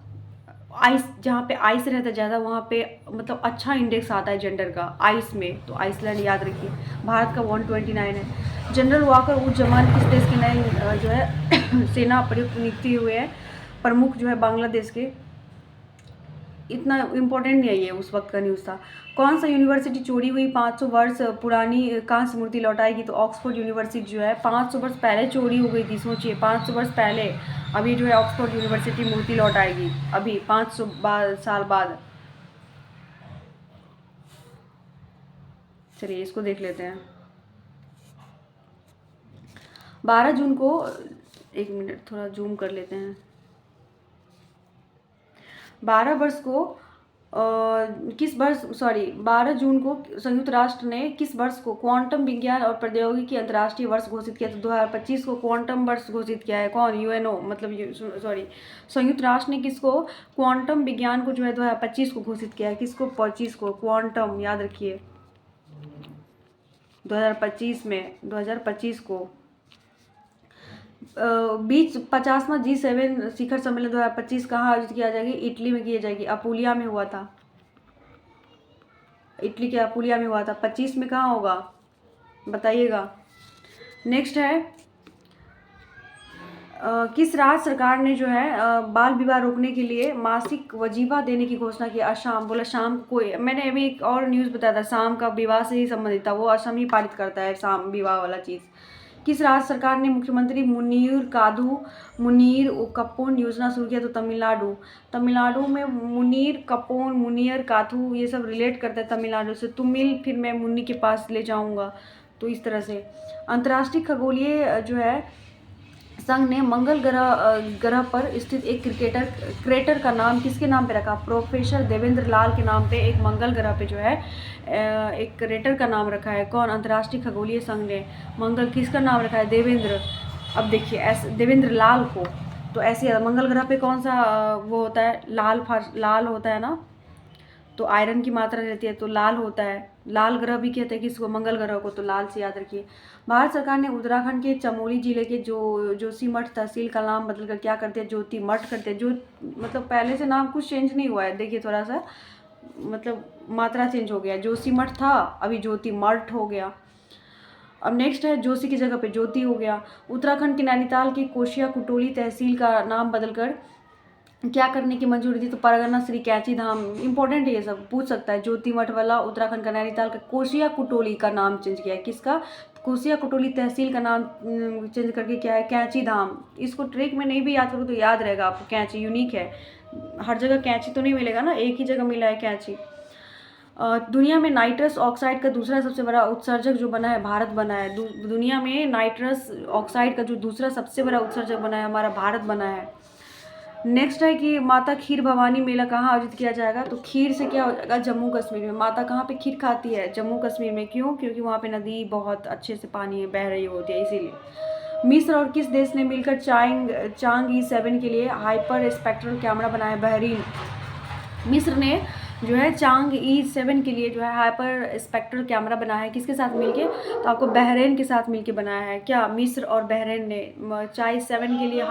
आइस, जहाँ पे आइस रहता है ज़्यादा वहाँ पे मतलब अच्छा इंडेक्स आता है जेंडर का आइस में, तो आइसलैंड याद रखिए। भारत का 129 है। जनरल वाकर उज जमान किस देश के नए जो है सेना प्रयुक्त नियुक्ति हुए हैं, प्रमुख जो है बांग्लादेश के। इतना इम्पोर्टेंट नहीं है, ये उस वक्त का न्यूज़ था। कौन सा यूनिवर्सिटी चोरी हुई 500 वर्ष पुरानी कांस्य मूर्ति लौटाएगी? तो ऑक्सफोर्ड यूनिवर्सिटी जो है 500 वर्ष पहले चोरी हो गई थी, सोचिए 500 वर्ष पहले। अभी जो है ऑक्सफोर्ड यूनिवर्सिटी मूर्ति लौटाएगी अभी 500 साल बाद। चलिए इसको देख लेते हैं। 12 जून को, एक मिनट थोड़ा जूम कर लेते हैं। 12 वर्ष को किस वर्ष, सॉरी 12 जून को संयुक्त राष्ट्र ने किस वर्ष को क्वांटम विज्ञान और प्रौद्योगिकी अंतर्राष्ट्रीय वर्ष घोषित किया? तो 2025 को क्वांटम वर्ष घोषित किया है। कौन? यूएनओ, मतलब सॉरी संयुक्त राष्ट्र ने किसको? क्वांटम विज्ञान को जो है 2025 को घोषित किया है। किसको? 25 को। क्वांटम याद रखिए 2025 में, 2025 को। 50वां G7 शिखर सम्मेलन 2025 कहाँ आयोजित किया जाएगी? इटली में किया जाएगी। अपुलिया में हुआ था, इटली के अपुलिया में हुआ था। 25 में कहाँ होगा बताइएगा। नेक्स्ट है किस राज्य सरकार ने जो है बाल विवाह रोकने के लिए मासिक वजीफा देने की घोषणा की? असम। बोला शाम को, मैंने अभी एक और न्यूज़ बताया था, शाम का विवाह से ही संबंधित था, वो असम ही पारित करता है शाम विवाह वाला चीज़। किस राज्य सरकार ने मुख्यमंत्री मुनीर कप्पोन योजना शुरू किया? तो तमिलनाडु। तमिलनाडु में मुनीर कप्पोन, मुनीर काथू ये सब रिलेट करते हैं तमिलनाडु से। तुमिल फिर मैं मुन्नी के पास ले जाऊंगा, तो इस तरह से। अंतर्राष्ट्रीय खगोलीय जो है संघ ने मंगल ग्रह पर स्थित एक क्रेटर का नाम किसके नाम पे रखा? प्रोफेसर देवेंद्र लाल के नाम पे एक मंगल ग्रह पे जो है एक क्रेटर का नाम रखा है। कौन? अंतर्राष्ट्रीय खगोलीय संघ ने मंगल किसका नाम रखा है? देवेंद्र। अब देखिए ऐसे देवेंद्र लाल को, तो ऐसे मंगल ग्रह पे कौन सा वो होता है? लाल होता है ना, तो आयरन की मात्रा रहती है तो लाल होता है। लाल ग्रह भी कहते हैं किसको? मंगल ग्रह को, तो लाल से याद रखिए। भारत सरकार ने उत्तराखंड के चमोली जिले के जोशीमठ तहसील का नाम बदलकर क्या करते हैं? ज्योतिमठ करते हैं। जो मतलब पहले से नाम कुछ चेंज नहीं हुआ है, देखिए थोड़ा सा मतलब मात्रा चेंज हो गया। जोशीमठ था, अभी ज्योतिमठ हो गया। अब नेक्स्ट है जोशी की जगह पे ज्योति हो गया। उत्तराखंड के नैनीताल की कोशिया कुटोली तहसील का नाम बदलकर क्या करने की मंजूरी दी? तो परगना श्री कैंची धाम। इंपॉर्टेंट है ये सब, पूछ सकता है। ज्योतिमठ वाला उत्तराखंड का नैनीताल का कोशिया कुटोली का नाम चेंज किया है। किसका? कोशिया कुटोली तहसील का नाम चेंज करके क्या है? कैंची धाम। इसको ट्रिक में नहीं भी याद करो तो याद रहेगा आपको। कैंची यूनिक है, हर जगह कैंची तो नहीं मिलेगा ना, एक ही जगह मिला है कैंची। दुनिया में नाइट्रस ऑक्साइड का दूसरा सबसे बड़ा उत्सर्जक जो बना है, भारत बना है। दुनिया में नाइट्रस ऑक्साइड का जो दूसरा सबसे बड़ा उत्सर्जक बना है, हमारा भारत बना है। नेक्स्ट है कि माता खीर भवानी मेला कहाँ आयोजित किया जाएगा? तो खीर से क्या हो जाएगा? जम्मू कश्मीर में। माता कहाँ पे खीर खाती है? जम्मू कश्मीर में। क्यों? क्योंकि वहाँ पे नदी बहुत अच्छे से पानी बह रही होती है, इसीलिए। मिस्र और किस देश ने मिलकर चांग E7 के लिए हाइपर स्पेक्ट्रल कैमरा बनाया? बहरीन। मिस्र ने जो है चांग E7 के लिए जो है हाइपर स्पेक्ट्रल कैमरा बनाया है। किसके साथ मिलके? तो आपको बहरीन के साथ मिलके बनाया है। क्या? मिस्र और बहरीन ने चांग E7 के लिए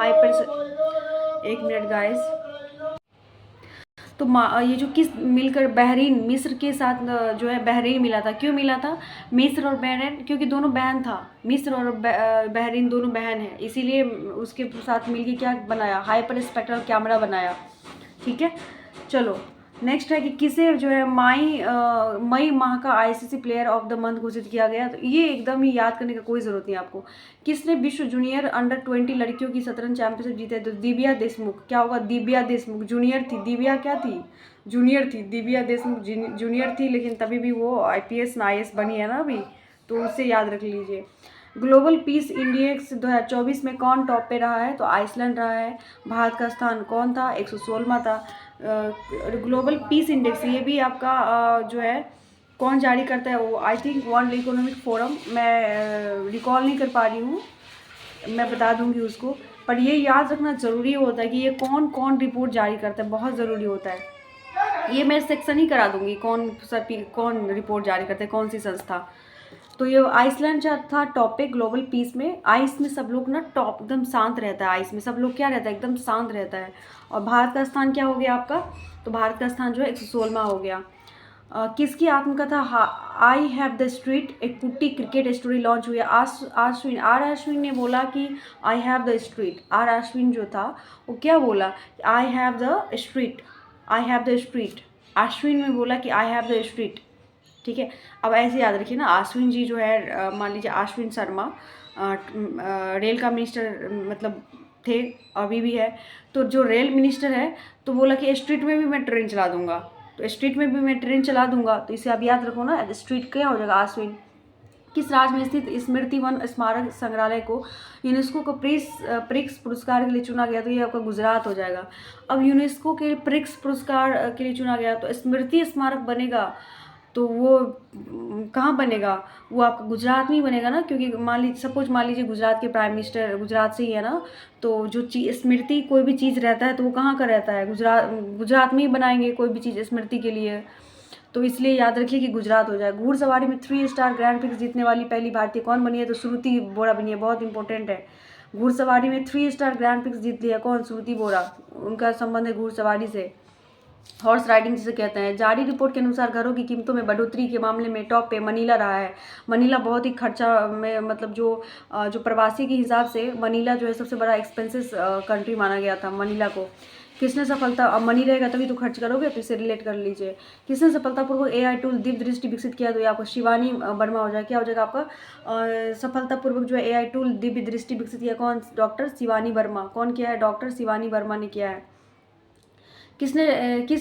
एक मिनट गाइस। तो ये जो किस मिलकर बहरीन, मिस्र के साथ जो है बहरीन मिला था। क्यों मिला था मिस्र और बहरीन? क्योंकि दोनों बहन था, मिस्र और बहरीन दोनों बहन है, इसीलिए उसके साथ मिलके क्या बनाया? हाइपर स्पेक्ट्रल कैमरा बनाया। ठीक है, चलो नेक्स्ट है कि किसे जो है मई माह का ICC player of the month घोषित किया गया? तो ये एकदम ही याद करने का कोई ज़रूरत नहीं आपको। किसने विश्व जूनियर अंडर-20 लड़कियों की शतरंज चैंपियनशिप जीते? तो दिव्या देशमुख। क्या होगा? दिव्या देशमुख। जूनियर थी, दिव्या क्या थी? जूनियर थी। दिव्या देशमुख जूनियर थी, लेकिन तभी भी वो IPS ना IAS बनी है ना अभी, तो उससे याद रख लीजिए। ग्लोबल पीस इंडेक्स 2024 में कौन टॉप पे रहा है? तो आइसलैंड रहा है। भारत का स्थान कौन था? 116वां था। ग्लोबल पीस इंडेक्स ये भी आपका जो है कौन जारी करता है? वो I think world economic forum. मैं रिकॉल नहीं कर पा रही हूँ, मैं बता दूंगी उसको, पर ये याद रखना ज़रूरी होता है कि ये कौन कौन रिपोर्ट जारी करता है, बहुत ज़रूरी होता है। ये मैं सेक्शन ही करा दूंगी कौन रिपोर्ट जारी करता है, कौन सी संस्था। तो ये आइसलैंड था टॉप पे ग्लोबल पीस में। आइस में सब लोग ना टॉप एकदम शांत रहता है, आइस में सब लोग क्या रहता है? एकदम शांत रहता है। और भारत का स्थान क्या हो गया आपका? तो भारत का स्थान जो है 116वां हो गया। किसकी आत्मकथा आई हैव द स्ट्रीट एक कुट्टी क्रिकेट स्टोरी लॉन्च हुई है? आर अश्विन ने बोला कि I have the street. R Ashwin जो था वो क्या बोला? I have the street. I have the street, Ashwin में बोला कि आई हैव द स्ट्रीट, ठीक है। अब ऐसे याद रखिए ना, अश्विन जी जो है मान लीजिए अश्विन शर्मा रेल का मिनिस्टर मतलब थे, अभी भी है। तो जो रेल मिनिस्टर है तो बोला कि स्ट्रीट में भी मैं ट्रेन चला दूंगा, तो स्ट्रीट में भी मैं ट्रेन चला दूंगा, तो इसे आप याद रखो ना, स्ट्रीट क्या हो जाएगा अश्विन। किस राज्य में स्थित स्मृति वन स्मारक संग्रहालय को यूनेस्को को प्रिक्स पुरस्कार के लिए चुना गया, तो ये आपका गुजरात हो जाएगा। अब यूनेस्को के प्रिक्स पुरस्कार के लिए चुना गया तो स्मृति स्मारक बनेगा, तो वो कहाँ बनेगा, वो आपका गुजरात में ही बनेगा ना, क्योंकि मान लीजिए गुजरात के प्राइम मिनिस्टर गुजरात से ही है ना, तो जो चीज स्मृति कोई भी चीज़ रहता है तो वो कहाँ का रहता है, गुजरात में ही बनाएंगे कोई भी चीज़ स्मृति के लिए, तो इसलिए याद रखिए कि गुजरात हो जाए। घुड़सवारी में 3 स्टार ग्रैंड प्रिक्स जीतने वाली पहली भारतीय कौन बनी है, तो श्रुति बोरा बनी है, बहुत इंपॉर्टेंट है। घुड़सवारी में 3 स्टार ग्रैंड प्रिक्स जीत लिया कौन, श्रुति बोरा, उनका संबंध है घुड़सवारी से, हॉर्स राइडिंग जिसे कहते हैं। जारी रिपोर्ट के अनुसार घरों की कीमतों में बढ़ोतरी के मामले में टॉप पे मनीला रहा है। मनीला बहुत ही खर्चा में मतलब जो प्रवासी के हिसाब से मनीला जो है सबसे बड़ा एक्सपेंसिव कंट्री माना गया था मनीला को। किसने सफलता, अब मनी रहेगा तभी तो खर्च करोगे, तो इसे रिलेट कर लीजिए। किसने सफलतापूर्वक AI टूल दिव्य दृष्टि विकसित किया, तो ये आपको शिवानी वर्मा हो जाएगा। क्या हो जाएगा आपका, सफलतापूर्वक जो है AI टूल दिव्य दृष्टि विकसित किया कौन, डॉक्टर शिवानी वर्मा। कौन किया है, डॉक्टर शिवानी वर्मा ने किया है। किस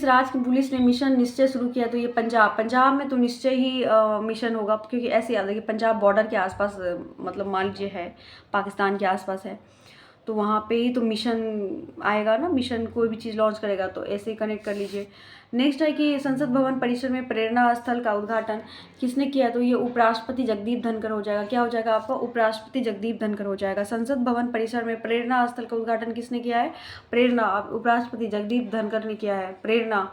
राज्य की पुलिस ने मिशन निश्चय शुरू किया, तो ये पंजाब में तो निश्चय ही मिशन होगा, क्योंकि ऐसे याद है कि पंजाब बॉर्डर के आसपास मतलब मान लीजिए है, पाकिस्तान के आसपास है, तो वहाँ पे ही तो मिशन आएगा ना, मिशन कोई भी चीज़ लॉन्च करेगा, तो ऐसे ही कनेक्ट कर लीजिए। नेक्स्ट है कि संसद भवन परिसर में प्रेरणा स्थल का उद्घाटन किसने किया, तो ये उपराष्ट्रपति जगदीप धनखड़ हो जाएगा। क्या हो जाएगा आपका, उपराष्ट्रपति जगदीप धनखड़ हो जाएगा। संसद भवन परिसर में प्रेरणा स्थल का उद्घाटन किसने किया है, प्रेरणा, उपराष्ट्रपति जगदीप धनखड़ ने किया है। प्रेरणा,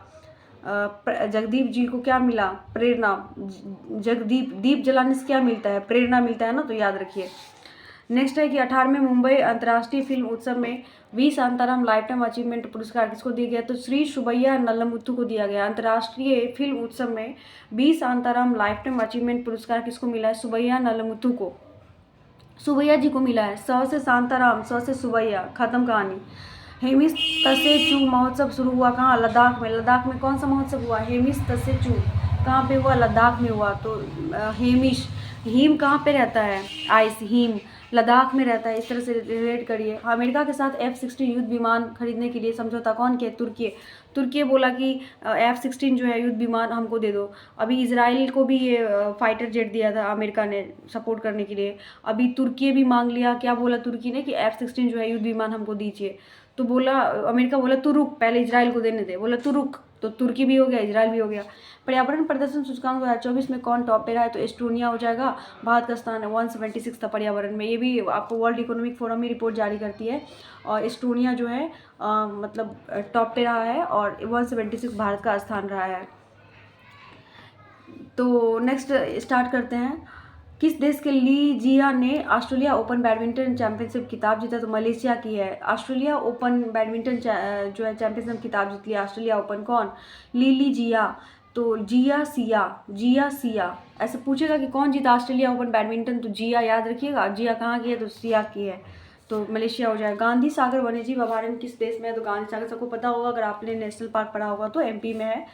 जगदीप जी को क्या मिला, प्रेरणा, जगदीप, दीप जलाने से क्या मिलता है, प्रेरणा मिलता है ना, तो याद रखिए। नेक्स्ट है कि 18वें मुंबई अंतर्राष्ट्रीय फिल्म उत्सव में V Shantaram lifetime achievement पुरस्कार किसको दिया गया, तो श्री सुबैया नल्लमुथु को दिया गया। अंतर्राष्ट्रीय फिल्म उत्सव में V Shantaram lifetime achievement पुरस्कार किसको मिला है, सुबैया नल्लमुथु को, सुबैया जी को मिला है। स से शांताराम, स से सुबैया, खत्म कहानी। हेमिस तसेचू महोत्सव शुरू हुआ कहाँ, लद्दाख में। लद्दाख में कौन सा महोत्सव हुआ, हेमिस तसेचू, कहाँ पे हुआ, लद्दाख में हुआ। तो हेमिश, हिम कहाँ पे रहता है, आइस, हिम लद्दाख में रहता है, इस तरह से रिलेट करिए। अमेरिका के साथ F-16 युद्ध विमान खरीदने के लिए समझौता कौन किया, तुर्की। तुर्की बोला कि F-16 जो है युद्ध विमान हमको दे दो। अभी इजराइल को भी ये फाइटर जेट दिया था अमेरिका ने सपोर्ट करने के लिए, अभी तुर्की भी मांग लिया। क्या बोला तुर्की ने कि F-16 जो है युद्ध विमान हमको दीजिए, तो बोला अमेरिका बोला तू रुक, पहले इजराइल को देने दे, बोला तू रुक, तो तुर्की भी हो गया, इजराइल भी हो गया। पर्यावरण प्रदर्शन सूचकांक 2024 में कौन टॉप पे रहा है, तो एस्टोनिया हो जाएगा। भारत का स्थान 176 था पर्यावरण में। ये भी आपको वर्ल्ड इकोनॉमिक फोरम में रिपोर्ट जारी करती है, और एस्टोनिया जो है मतलब टॉप पे रहा है, और 176 भारत का स्थान रहा है। तो नेक्स्ट स्टार्ट करते हैं। किस देश के ली जिया ने ऑस्ट्रेलिया ओपन बैडमिंटन चैंपियनशिप खिताब जीता, तो मलेशिया की है। ऑस्ट्रेलिया ओपन बैडमिंटन जो है चैंपियनशिप खिताब जीत लिया ऑस्ट्रेलिया ओपन, कौन, ली जिया। तो जिया सिया ऐसे पूछेगा कि कौन जीता ऑस्ट्रेलिया ओपन बैडमिंटन, तो जिया याद रखिएगा। जिया कहाँ की है, तो सिया की है, तो मलेशिया हो जाएगा। गांधी सागर वन्यजीव अभयारण्य किस देश में है, तो गांधी सागर सबको पता होगा, अगर आपने नेशनल पार्क पढ़ा होगा तो MP में है।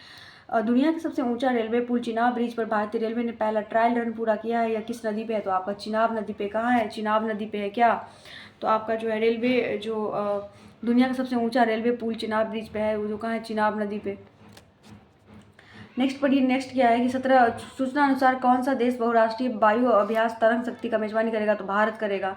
दुनिया का सबसे ऊंचा रेलवे पुल चिनाब ब्रिज पर भारतीय रेलवे ने पहला ट्रायल रन पूरा किया है, या किस नदी पे है, तो आपका चिनाब नदी पे। कहाँ है, चिनाब नदी पे है क्या, तो आपका जो है रेलवे जो दुनिया का सबसे ऊंचा रेलवे पुल चिनाब ब्रिज पे है, वो जो कहाँ है, चिनाब नदी पे। नेक्स्ट पढ़िए, नेक्स्ट क्या है कि 17 सूचना अनुसार कौन सा देश बहुराष्ट्रीय वायु अभ्यास तरंग शक्ति का मेजबानी करेगा, तो भारत करेगा।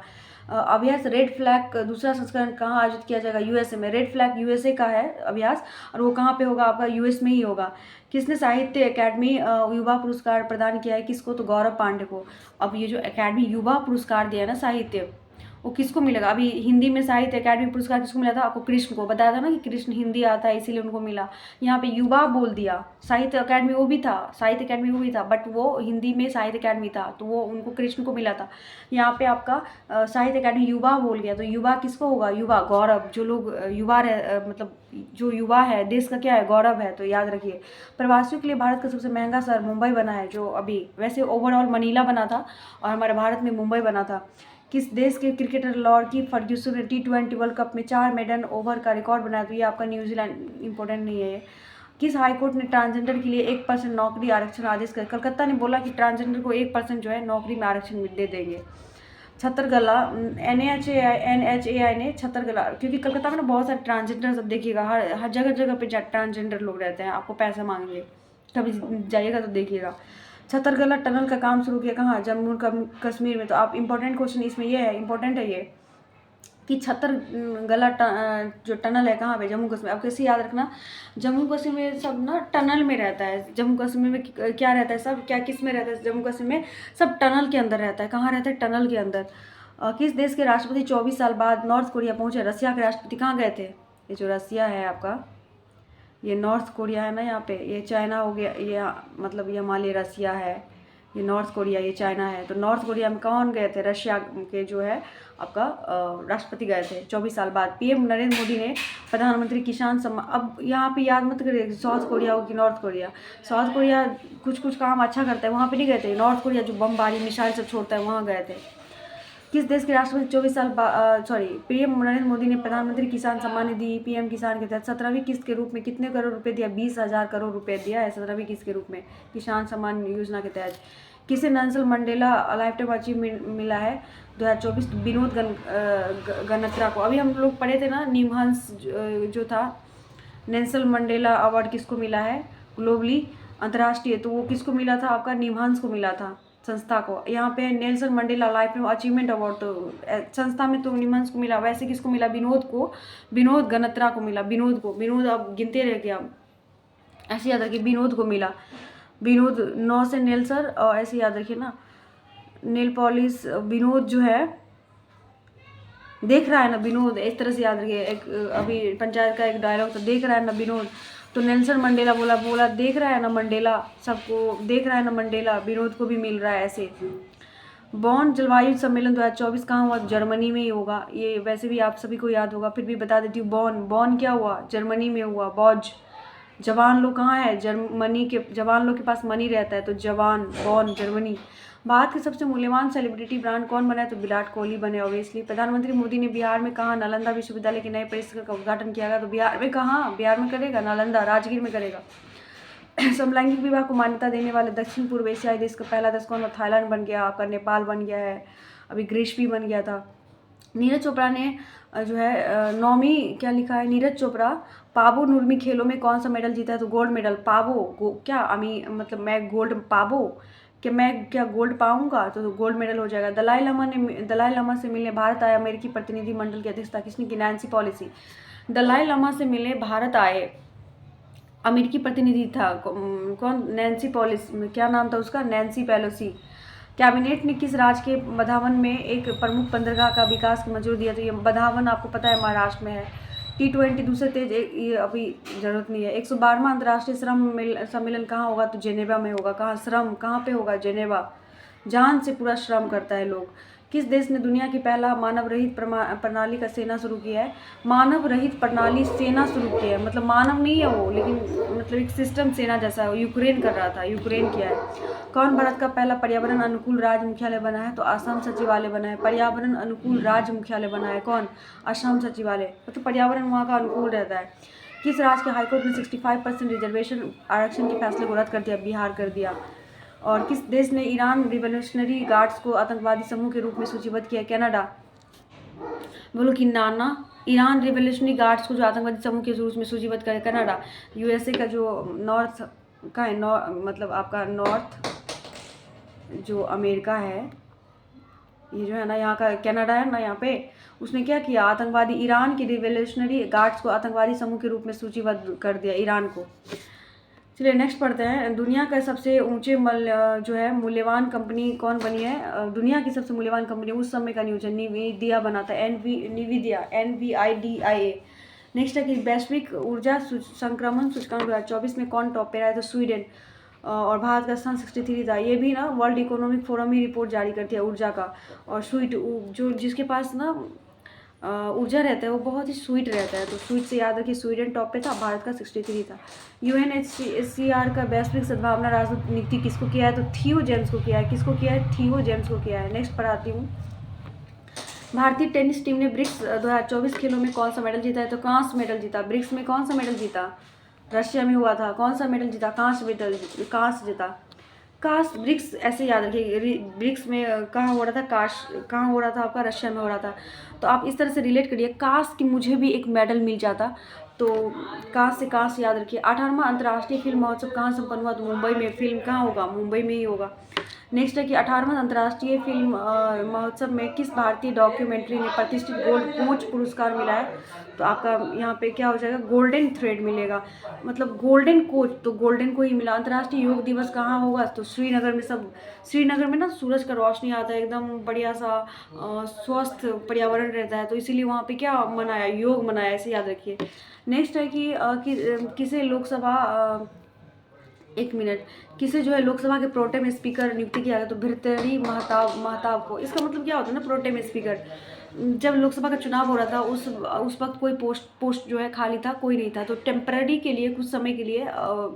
अभ्यास रेड फ्लैग दूसरा संस्करण कहाँ आयोजित किया जाएगा, USA में। रेड फ्लैग USA का है अभ्यास, और वो कहाँ पे होगा, आपका US में ही होगा। किसने साहित्य अकादमी युवा पुरस्कार प्रदान किया है, किसको, तो गौरव पांडे को। अब ये जो अकादमी युवा पुरस्कार दिया है ना साहित्य, वो किसको मिलेगा, अभी हिंदी में साहित्य अकादमी पुरस्कार किसको मिला था, आपको कृष्ण को। बताया था ना कि कृष्ण हिंदी आता है इसीलिए उनको मिला, यहाँ पे युवा बोल दिया। साहित्य अकादमी वो भी था, साहित्य अकादमी वो भी था, बट वो हिंदी में साहित्य अकादमी था, तो वो उनको कृष्ण को मिला था। यहाँ पे आपका साहित्य अकादमी युवा बोल गया, तो युवा किसको होगा, युवा, गौरव। जो लोग युवा मतलब जो युवा है देश का क्या है, गौरव है, तो याद रखिए। प्रवासियों के लिए भारत का सबसे महंगा शहर मुंबई बना है, जो अभी वैसे ओवरऑल मनीला बना था, और हमारे भारत में मुंबई बना था। किस देश के क्रिकेटर लॉर्की फर्ग्यूसन ने T20 वर्ल्ड कप में 4 मेडन ओवर का रिकॉर्ड बनाया, तो ये आपका न्यूजीलैंड, इंपॉर्टेंट नहीं है ये। किस हाई कोर्ट ने ट्रांसजेंडर के लिए 1% नौकरी आरक्षण आदेश कर, कलकत्ता ने बोला कि ट्रांसजेंडर को 1% जो है नौकरी में आरक्षण दे देंगे। छत्तरगला NHAI ने छत्तरगला, क्योंकि कलकत्ता में ना बहुत सारे ट्रांसजेंडर, सब देखिएगा हर जगह जगह पे ट्रांसजेंडर लोग रहते हैं, आपको पैसा मांगेंगे, कभी जाइएगा तो देखिएगा। छत्तरगला टनल का काम शुरू किया कहाँ? जम्मू कश्मीर में। तो आप इम्पोर्टेंट क्वेश्चन इसमें ये है, इम्पोर्टेंट है ये कि छत्तरगला जो टनल है कहाँ पे? जम्मू कश्मीर। अब कैसे याद रखना, जम्मू कश्मीर में सब ना टनल में रहता है। जम्मू कश्मीर में क्या रहता है, सब क्या किस में रहता है? जम्मू कश्मीर में सब टनल के अंदर रहता है। कहाँ रहता है? टनल के अंदर। किस देश के राष्ट्रपति 24 साल बाद नॉर्थ कोरिया पहुंचे? रसिया के राष्ट्रपति कहाँ गए थे? ये जो रसिया है आपका, ये नॉर्थ कोरिया है ना, यहाँ पे ये चाइना हो गया, ये मतलब ये मान लिया रसिया है, ये नॉर्थ कोरिया, ये चाइना है। तो नॉर्थ कोरिया में कौन गए थे? रशिया के जो है आपका राष्ट्रपति गए थे 24 साल बाद। PM नरेंद्र मोदी ने प्रधानमंत्री किसान सम्मान, अब यहाँ पे याद मत करिए साउथ कोरिया हो कि नॉर्थ कोरिया। साउथ कोरिया कुछ काम अच्छा करता है, वहाँ पे नहीं गए थे। नॉर्थ कोरिया जो बमबारी मिसाइल सब छोड़ता है, वहाँ गए थे। किस देश के राष्ट्रपति 24 साल PM नरेंद्र मोदी ने प्रधानमंत्री किसान सम्मान निधि PM किसान के तहत 17वीं किस्त के रूप में कितने करोड़ रुपए दिया? 20,000 करोड़ रुपए दिया है 17वीं किस्त के रूप में किसान सम्मान योजना के तहत। किसे Nelson Mandela life time achievement मिला है 2024? विनोद गनत्रा को। अभी हम लोग पढ़े थे ना, निमहंस जो था, नेल्सन मंडेला अवार्ड किसको मिला है ग्लोबली, अंतर्राष्ट्रीय? तो वो किसको मिला था? आपका निमहंस को मिला था, संस्था को। यहाँ पे Nelson Mandela life time achievement award तो संस्था में तो निमहंस को मिला, वैसे किसको मिला? विनोद को, विनोद गनत्रा को मिला। विनोद को, विनोद अब गिनते रह गया, ऐसे याद रखिए, विनोद को मिला। विनोद 9 से नेल्सर, और ऐसे याद रखिए ना, नेल पॉलिश विनोद जो है, देख रहा है ना विनोद, इस तरह से याद रखिए। एक अभी पंचायत का एक डायलॉग था, देख रहा है ना विनोद, तो नेल्सन मंडेला बोला देख रहा है ना मंडेला, सबको देख रहा है ना मंडेला, विनोद को भी मिल रहा है। ऐसे बॉन जलवायु सम्मेलन 2024 कहाँ हुआ? जर्मनी में ही होगा। ये वैसे भी आप सभी को याद होगा, फिर भी बता देती हूँ। बॉन क्या हुआ? जर्मनी में हुआ। बॉज जवान लोग कहाँ है? जर्मनी के जवान लोग के पास मनी रहता है, तो जवान बॉन जर्मनी। भारत के सबसे मूल्यवान सेलिब्रिटी ब्रांड कौन बना है? तो विराट कोहली बने ऑब्वियसली। प्रधानमंत्री मोदी ने बिहार में कहाँ नालंदा विश्वविद्यालय के नए परिसर का उद्घाटन किया गया? तो बिहार में कहाँ? बिहार में करेगा, नालंदा राजगीर में करेगा। समलैंगिक विवाह को मान्यता देने वाले दक्षिण पूर्व एशियाई देश का पहला देश कौन? थाईलैंड बन गया, आपका नेपाल बन गया है, अभी ग्रीस भी बन गया था। नीरज चोपड़ा ने जो है 9वीं क्या लिखा है? नीरज चोपड़ा पाबो नुर्मी खेलों में कौन सा मेडल जीता है? तो गोल्ड मेडल। पाबो क्या मतलब मैं गोल्ड पाबो, कि मैं क्या गोल्ड पाऊंगा? तो गोल्ड मेडल हो जाएगा। दलाई लामा से मिलने भारत आए अमेरिकी प्रतिनिधि मंडल की अध्यक्षता किसने की? Nancy Pelosi. दलाई लामा से मिले भारत आए अमेरिकी प्रतिनिधि था कौन? Nancy Pelosi. क्या नाम था उसका? Nancy Pelosi. कैबिनेट ने किस राज्य के बधावन में एक प्रमुख बंदरगाह का विकास की मंजूरी दिया? तो ये बधावन आपको पता है महाराष्ट्र में है। T20 दूसरे तेज, ये अभी जरूरत नहीं है। 112वां अंतर्राष्ट्रीय श्रम सम्मेलन कहाँ होगा? तो जेनेवा में होगा। कहाँ श्रम कहाँ पे होगा? जेनेवा। जान से पूरा श्रम करता है लोग। किस देश ने दुनिया की पहला मानव रहित प्रणाली का सेना शुरू किया है? मानव रहित प्रणाली सेना शुरू किया है, मतलब मानव नहीं है वो, लेकिन मतलब एक सिस्टम सेना जैसा है। यूक्रेन कर रहा था, यूक्रेन किया है। कौन भारत का पहला पर्यावरण अनुकूल राज्य मुख्यालय बना है? तो असम सचिवालय बना है। पर्यावरण अनुकूल राज्य मुख्यालय बना है कौन? असम सचिवालय। तो पर्यावरण वहाँ का अनुकूल रहता है। किस राज्य के हाईकोर्ट ने 65% रिजर्वेशन आरक्षण के फैसले को रद्द कर दिया? बिहार कर दिया। और किस देश ने ईरान रिवोल्यूशनरी गार्ड्स को आतंकवादी समूह के रूप में सूचीबद्ध किया? कनाडा। बोलो कि नाना, ईरान रिवोल्यूशनरी गार्ड्स को जो आतंकवादी समूह के रूप में सूचीबद्ध करे? कनाडा। USA का जो नॉर्थ का है, मतलब आपका नॉर्थ जो अमेरिका है, ये जो है ना यहाँ का कनाडा है ना, यहाँ पे उसने क्या किया? आतंकवादी ईरान के रिवोल्यूशनरी गार्ड्स को आतंकवादी समूह के रूप में सूचीबद्ध कर दिया, ईरान को। चलिए नेक्स्ट पढ़ते हैं। दुनिया का सबसे ऊंचे जो है मूल्यवान कंपनी कौन बनी है? दुनिया की सबसे मूल्यवान कंपनी उस समय का न्यूज है, निविदिया बना था। निविदिया NVIDIA। नेक्स्ट है कि वैश्विक ऊर्जा संक्रमण सूचकांक 2024 में कौन टॉप पे रहा है? तो स्वीडन। और भारत का स्थान 63 था। ये भी ना वर्ल्ड इकोनॉमिक फोरम ही रिपोर्ट जारी करती है ऊर्जा का। और स्वीट जो जिसके पास ना ऊर्जा रहता है वो बहुत ही स्वीट रहता है, तो स्वीट से याद रखिए स्वीडन टॉप पे था, भारत का 63 था। UNHCR का वैश्विक सद्भावना राजदूत नियुक्ति किसको किया है? तो थियो जेम्स को किया है। किसको किया है? थियो जेम्स को किया है। नेक्स्ट पढ़ाती हूँ। भारतीय टेनिस टीम ने ब्रिक्स 2024 खेलों में कौन सा मेडल जीता है? तो कांस्य मेडल जीता। ब्रिक्स में कौन सा मेडल जीता? रशिया में हुआ था। कौन सा मेडल जीता? कांस्य मेडल, कांस्य जीता। काश ब्रिक्स ऐसे याद रखिए, ब्रिक्स में कहाँ हो रहा था? कहाँ हो रहा था आपका? रशिया में हो रहा था। तो आप इस तरह से रिलेट करिए, काश कि मुझे भी एक मेडल मिल जाता। तो काश से काश याद रखिए। 18वां अंतर्राष्ट्रीय फिल्म महोत्सव कहाँ संपन्न हुआ? तो मुंबई में। फिल्म कहाँ होगा? मुंबई में ही होगा। नेक्स्ट है कि 18वां अंतर्राष्ट्रीय फिल्म महोत्सव में किस भारतीय डॉक्यूमेंट्री ने प्रतिष्ठित गोल्ड कोच पुरस्कार मिला है? तो आपका यहाँ पे क्या हो जाएगा? गोल्डन थ्रेड मिलेगा, मतलब गोल्डन कोच, तो गोल्डन को ही मिला। अंतर्राष्ट्रीय योग दिवस कहाँ होगा? तो श्रीनगर में। सब श्रीनगर में ना सूरज का रोशनी आता है, एकदम बढ़िया सा स्वस्थ पर्यावरण रहता है, तो इसीलिए वहाँ पे क्या मनाया? योग मनाया, ऐसे याद रखिए। नेक्स्ट है कि किसे लोकसभा एक मिनट, किसे जो है लोकसभा के प्रोटेम स्पीकर नियुक्ति किया गया? तो भर्तृहरि महताब को। इसका मतलब क्या होता है ना, प्रोटेम स्पीकर? जब लोकसभा का चुनाव हो रहा था उस वक्त कोई पोस्ट जो है खाली था, कोई नहीं था, तो टेम्पररी के लिए, कुछ समय के लिए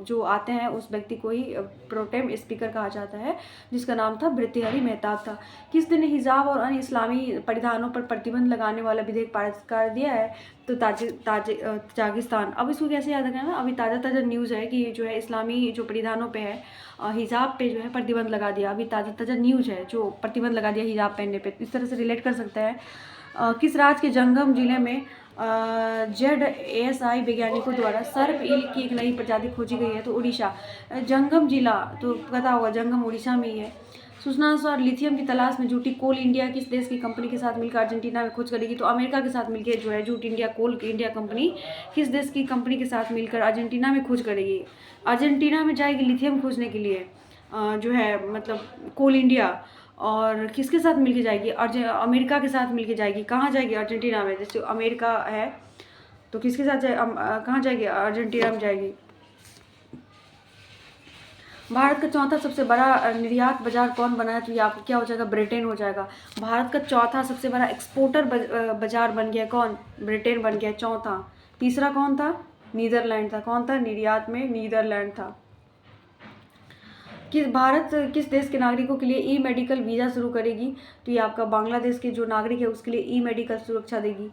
जो आते हैं उस व्यक्ति को ही प्रोटेम स्पीकर कहा जाता है, जिसका नाम था भर्तृहरि महताब था। किस दिन हिजाब और अन्य इस्लामी परिधानों पर प्रतिबंध लगाने वाला विधेयक पारित कर दिया है? तो ताजिकिस्तान। अब इसको कैसे याद रखना है ना, अभी ताज़ा न्यूज़ है कि जो है इस्लामी जो परिधानों पे है, हिजाब पे जो है प्रतिबंध लगा दिया। अभी ताज़ा न्यूज़ है जो प्रतिबंध लगा दिया हिजाब पहनने पे। इस तरह से रिलेट कर सकता है। किस राज्य के जंगम जिले में ZSI वैज्ञानिकों द्वारा सर्प ईल की एक नई प्रजाति खोजी गई है? तो उड़ीसा। जंगम जिला तो पता होगा, जंगम उड़ीसा में ही है। सूचना अनुसार लिथियम की तलाश में जुटी कोल इंडिया किस देश की कंपनी के साथ मिलकर अर्जेंटीना में खोज करेगी? तो अमेरिका के साथ मिलकर जो है जूट इंडिया, कोल इंडिया कंपनी किस देश की कंपनी के साथ मिलकर अर्जेंटीना में खोज करेगी? अर्जेंटीना में जाएगी लिथियम खोजने के लिए, जो है मतलब कोल इंडिया। और किसके साथ मिलके जाएगी? अमेरिका के साथ मिलके जाएगी। कहाँ जाएगी? अर्जेंटीना में। जैसे अमेरिका है तो किसके साथ कहाँ जाएगी? अर्जेंटीना में जाएगी। भारत का चौथा सबसे बड़ा निर्यात बाजार कौन बना है? तो ये आपको क्या हो जाएगा? ब्रिटेन हो जाएगा। भारत का चौथा सबसे बड़ा एक्सपोर्टर बाजार बन गया कौन? ब्रिटेन बन गया चौथा। तीसरा कौन था? नीदरलैंड था। कौन था? निर्यात में नीदरलैंड था। भारत किस देश के नागरिकों के लिए ई मेडिकल वीज़ा शुरू करेगी? तो ये आपका बांग्लादेश के जो नागरिक है उसके लिए ई मेडिकल सुरक्षा देगी।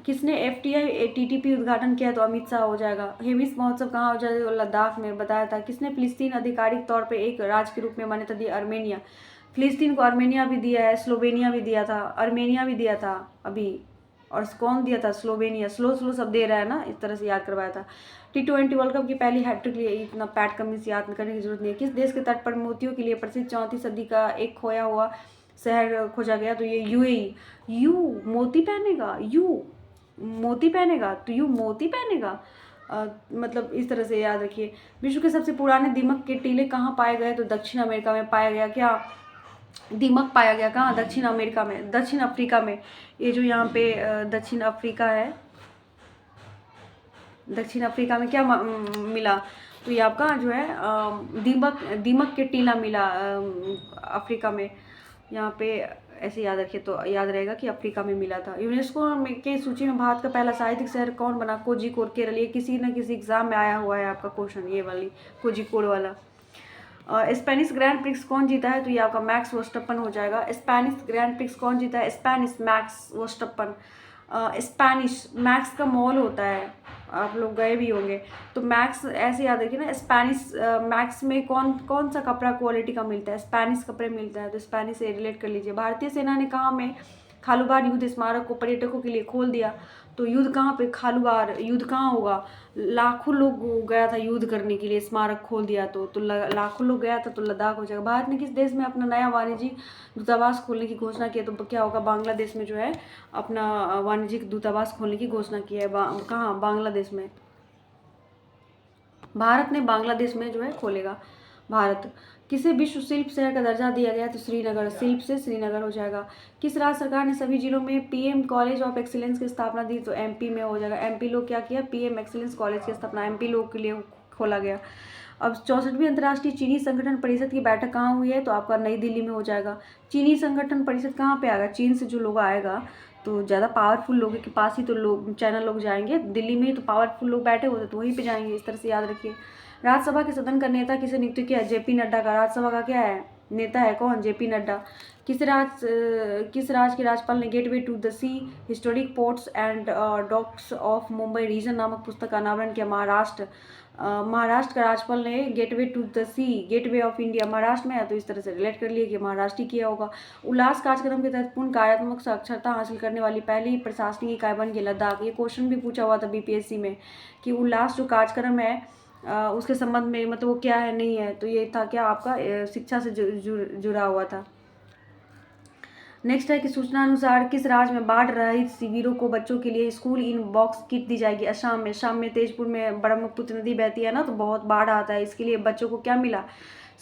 किसने FTI TTP उद्घाटन किया? तो अमित शाह हो जाएगा। हेमिस महोत्सव कहाँ हो जाएगा? लद्दाख में, बताया था। किसने फिलिस्तीन आधिकारिक तौर पे एक राज्य के रूप में मान्यता दी? आर्मेनिया। फिलिस्तीन को आर्मेनिया भी दिया है, स्लोवेनिया भी दिया था, आर्मेनिया भी दिया था अभी, और कौन दिया था? स्लोवेनिया। स्लो सब दे रहा है ना, इस तरह से याद करवाया था। T20 वर्ल्ड कप की पहली हैट्रिक लिए, इतना पैट कमिंस याद करने की जरूरत नहीं है। किस देश के तट पर मोतियों के लिए प्रसिद्ध 34वीं सदी का एक खोया हुआ शहर खोजा गया? तो ये UAE। यू मोती पहनेगा, यू मोती पहनेगा, तो यू मोती पहनेगा, मतलब इस तरह से याद रखिए। विश्व के सबसे पुराने दीमक के टीले कहाँ पाए गए? तो दक्षिण अमेरिका में पाया गया। क्या दीमक पाया गया? कहाँ? दक्षिण अमेरिका में, दक्षिण अफ्रीका में। ये जो यहाँ पे दक्षिण अफ्रीका है, दक्षिण अफ्रीका में क्या मिला? तो ये आपका जो है दीमक के टीला मिला अफ्रीका में। यहाँ पे ऐसे याद रखिए तो याद रहेगा कि अफ्रीका में मिला था। यूनेस्को के सूची में भारत का पहला साहित्यिक शहर कौन बना? कोझिकोड, केरल। ये किसी न किसी एग्जाम में आया हुआ है आपका क्वेश्चन, ये वाली कोझिकोड वाला। स्पेनिश ग्रैंड प्रिक्स कौन जीता है? तो ये आपका मैक्स वर्स्टप्पन हो जाएगा। स्पेनिश ग्रैंड प्रिक्स कौन जीता है? Spanish Max Verstappen. Spanish Max का मॉल होता है, आप लोग गए भी होंगे। तो मैक्स ऐसे याद रखिए ना, स्पेनिश मैक्स में कौन सा कपड़ा क्वालिटी का मिलता है? स्पेनिश कपड़े मिलता है, तो स्पेनिश से रिलेट कर लीजिए। भारतीय सेना ने कहाँ में खालूबार युद्ध स्मारक को पर्यटकों के लिए खोल दिया? तो युद्ध कहाँ पे? खालूबार। युद्ध कहाँ होगा? लाखों लोग गया था युद्ध करने के लिए, स्मारक खोल दिया तो लाखों लोग गया था, तो लद्दाख हो जाएगा। भारत ने किस देश में अपना नया वाणिज्यिक दूतावास खोलने की घोषणा की है? तो क्या होगा? बांग्लादेश में जो है अपना वाणिज्यिक दूतावास खोलने की घोषणा की है। कहाँ? बांग्लादेश में। भारत ने बांग्लादेश में जो है खोलेगा। भारत। किसे विश्व शिल्प शहर का दर्जा दिया गया? तो श्रीनगर। शिल्प से श्रीनगर हो जाएगा। किस राज्य सरकार ने सभी जिलों में PM कॉलेज ऑफ एक्सीलेंस की स्थापना दी? तो MP में हो जाएगा। MP लोग क्या किया? PM एक्सीलेंस कॉलेज की स्थापना MP लोग के लिए खोला गया। अब 64वीं अंतर्राष्ट्रीय चीनी संगठन परिषद की बैठक कहाँ हुई है? तो आपका नई दिल्ली में हो जाएगा। चीनी संगठन परिषद कहाँ पे आएगा? चीन से जो लोग आएगा, तो ज़्यादा पावरफुल लोगों के पास ही तो लोग चैनल लोग जाएंगे। दिल्ली में ही तो पावरफुल लोग बैठे होते, तो वहीं पे जाएंगे। इस तरह से याद रखिए। राज्यसभा के सदन का नेता किसे नियुक्त किया? JP नड्डा का। राज्यसभा का क्या है? नेता है कौन? जेपी नड्डा। किस राज्य के राज्यपाल ने gateway to the sea historic ports and docks of Mumbai region नामक पुस्तक का अनावरण किया? महाराष्ट्र। महाराष्ट्र का राज्यपाल ने gateway to the sea, gateway of India Maharashtra में है, तो इस तरह से रिलेट कर लिए कि महाराष्ट्र ही किया होगा। उल्लास कार्यक्रम के तहत पूर्ण कार्यात्मक साक्षरता हासिल करने वाली पहली प्रशासनिक इकाई बन गई लद्दाख। ये क्वेश्चन भी पूछा हुआ था बीपीएससी में कि उल्लास जो कार्यक्रम है उसके संबंध में मतलब वो क्या है नहीं है, तो ये था क्या आपका शिक्षा से जुड़ा हुआ था। नेक्स्ट है कि सूचना अनुसार किस राज्य में बाढ़ रहित शिविरों को बच्चों के लिए स्कूल इन बॉक्स किट दी जाएगी? असम में। शाम में तेजपुर में ब्रह्मपुत्र नदी बहती है ना, तो बहुत बाढ़ आता है, इसके लिए बच्चों को क्या मिला?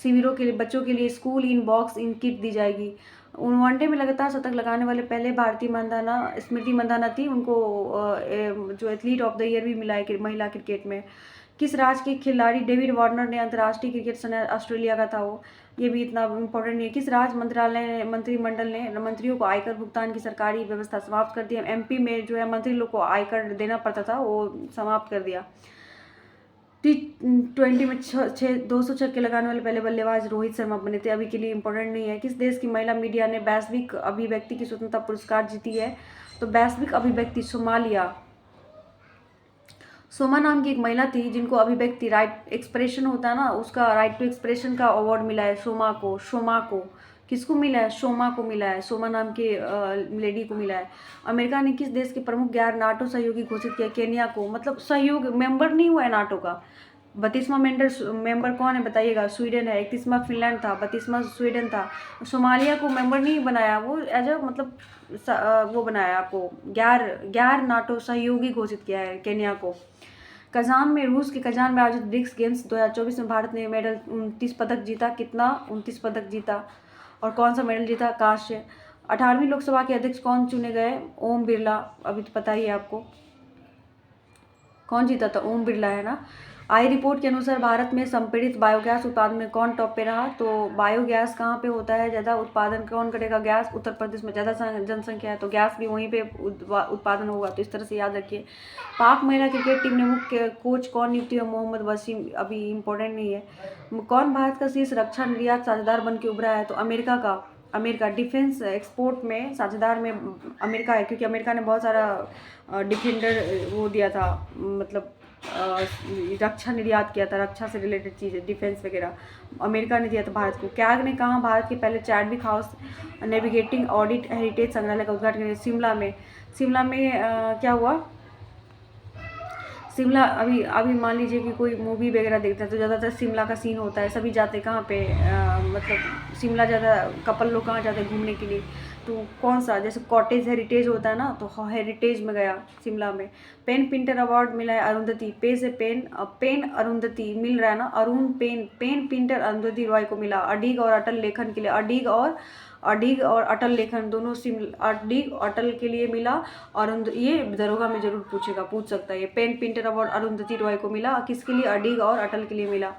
शिविरों के लिए बच्चों के लिए school in box in kit दी जाएगी। वनडे में लगातार शतक लगाने वाले पहले भारतीय मंदाना स्मृति मंदाना थी, उनको जो एथलीट ऑफ द ईयर भी मिला है महिला क्रिकेट में। किस राज्य के खिलाड़ी डेविड वार्नर ने अंतर्राष्ट्रीय क्रिकेट संघ ऑस्ट्रेलिया का था वो, ये भी इतना इम्पोर्टेंट नहीं है। किस राज्य मंत्रिमंडल ने मंत्रियों को आयकर भुगतान की सरकारी व्यवस्था समाप्त कर दी? एमपी में जो है मंत्री लोग को आयकर देना पड़ता था, वो समाप्त कर दिया। T20 में 200 छक्के लगाने वाले पहले बल्लेबाज रोहित शर्मा बने थे, अभी के लिए इंपॉर्टेंट नहीं है। किस देश की महिला मीडिया ने वैश्विक अभिव्यक्ति की स्वतंत्रता पुरस्कार जीती है? तो वैश्विक अभिव्यक्ति सोमालिया। सोमा नाम की एक महिला थी जिनको अभिव्यक्ति राइट एक्सप्रेशन होता है ना, उसका राइट टू एक्सप्रेशन का अवार्ड मिला है सोमा को। किसको मिला है? सोमा को मिला है, सोमा नाम के लेडी को मिला है। अमेरिका ने किस देश के प्रमुख गैर नाटो सहयोगी घोषित किया? केन्या को। मतलब सहयोग मेंबर नहीं हुआ है नाटो का। 32वां मेंबर कौन है बताइएगा? स्वीडन है। 31वां फिनलैंड था, 32वां स्वीडन था। सोमालिया को मेंबर नहीं बनाया, वो एज अ मतलब वो बनाया आपको गैर नाटो सहयोगी घोषित किया है केन्या को। कजान में रूस के कजान में आयोजित ब्रिक्स गेम्स 2024 में भारत ने मेडल 29 पदक जीता। कितना? 29 पदक जीता। और कौन सा मेडल जीता? कांस्य। 18वीं लोकसभा के अध्यक्ष कौन चुने गए? ओम बिरला। अभी तो पता ही है आपको कौन जीता था, ओम बिरला है ना। आई रिपोर्ट के अनुसार भारत में संपीड़ित बायोगैस उत्पादन में कौन टॉप पे रहा? तो बायोगैस कहाँ पे होता है ज़्यादा उत्पादन, कौन करेगा? गैस। उत्तर प्रदेश में ज़्यादा जनसंख्या है तो गैस भी वहीं पे उत्पादन होगा, तो इस तरह से याद रखिए। पाक महिला क्रिकेट टीम ने मुख्य कोच कौन नियुक्त हुआ? मोहम्मद वसीम। अभी इंपॉर्टेंट नहीं है। कौन भारत का शीर्ष रक्षा निर्यात साझेदार बन के उभरा है? तो अमेरिका डिफेंस एक्सपोर्ट में साझेदार में अमेरिका है, क्योंकि अमेरिका ने बहुत सारा डिफेंडर वो दिया था, मतलब रक्षा निर्यात किया था, रक्षा से रिलेटेड चीज़ें डिफेंस वगैरह अमेरिका ने दिया था भारत को। कैग ने कहा भारत के पहले Chadwick house navigating audit heritage संग्रहालय का उद्घाटन किया? शिमला में क्या हुआ? शिमला अभी मान लीजिए कि कोई मूवी वगैरह देखता है तो ज़्यादातर शिमला का सीन होता है, सभी जाते कहाँ पे मतलब शिमला ज़्यादा कपल लोग कहाँ जाते हैं घूमने के लिए, तो कौन सा जैसे कॉटेज हेरिटेज होता है ना, तो हेरिटेज में गया शिमला में। पेन पिंटर अवार्ड मिला है अरुंधति, पे से पेन अरुंधति मिल रहा है ना, अरुण पेन पिंटर अरुंधति रॉय को मिला। अडिग और अटल लेखन के लिए, अडिग और अटल लेखन दोनों अडिग अटल के लिए मिला। और ये दरोगा में जरूर पूछ सकता है, ये PEN Pinter award Arundhati Roy को मिला, किसके लिए? अडिग और अटल के लिए मिला।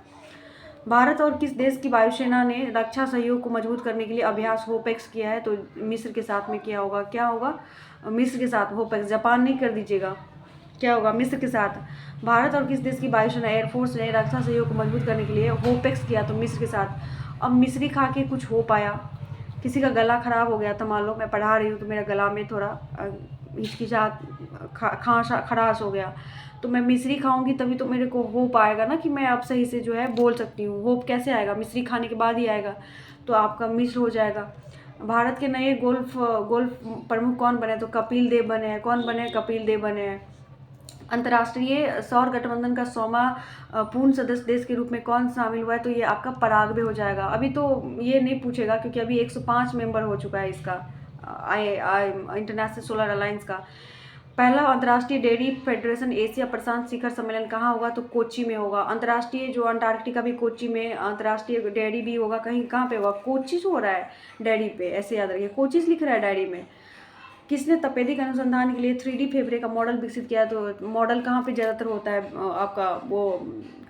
भारत और किस देश की वायुसेना ने रक्षा सहयोग को मजबूत करने के लिए अभ्यास होपेक्स किया है? तो मिस्र के साथ में किया होगा। क्या होगा? मिस्र के साथ होपेक्स, जापान नहीं कर दीजिएगा, क्या होगा? मिस्र के साथ। भारत और किस देश की वायुसेना एयरफोर्स ने रक्षा सहयोग को मजबूत करने के लिए होपेक्स किया? तो मिस्र के साथ। अब मिस्री खा के कुछ हो पाया, किसी का गला ख़राब हो गया था, मान लो मैं पढ़ा रही हूँ तो मेरा गला में थोड़ा हिचकिचाहट खराश हो गया, तो मैं मिश्री खाऊंगी तभी तो मेरे को होप आएगा ना कि मैं अब सही से जो है बोल सकती हूँ। होप कैसे आएगा? मिश्री खाने के बाद ही आएगा, तो आपका मिश्र हो जाएगा। भारत के नए गोल्फ प्रमुख कौन बने? तो कपिल देव बने हैं। कौन बने? कपिल देव बने हैं। अंतर्राष्ट्रीय सौर गठबंधन का 100वां पूर्ण सदस्य देश के रूप में कौन शामिल हुआ है? तो ये आपका पराग्वे हो जाएगा। अभी तो ये नहीं पूछेगा क्योंकि अभी 105 मेंबर हो चुका है इसका इंटरनेशनल सोलर अलायंस का। पहला अंतर्राष्ट्रीय डेयरी फेडरेशन एशिया प्रशांत शिखर सम्मेलन कहाँ होगा? तो कोच्चि में होगा। अंतर्राष्ट्रीय जो अंटार्कटिका भी कोच्चि में, अंतर्राष्ट्रीय डेयरी भी होगा कहीं, कहाँ पे होगा? कोच्चि से हो रहा है डेयरी पे, ऐसे याद रखिए, कोच्चि से लिख रहा है डायरी में। किसने तपेदिक अनुसंधान के लिए 3D फेब्रिक का मॉडल विकसित किया? तो मॉडल कहाँ पे ज़्यादातर होता है आपका, वो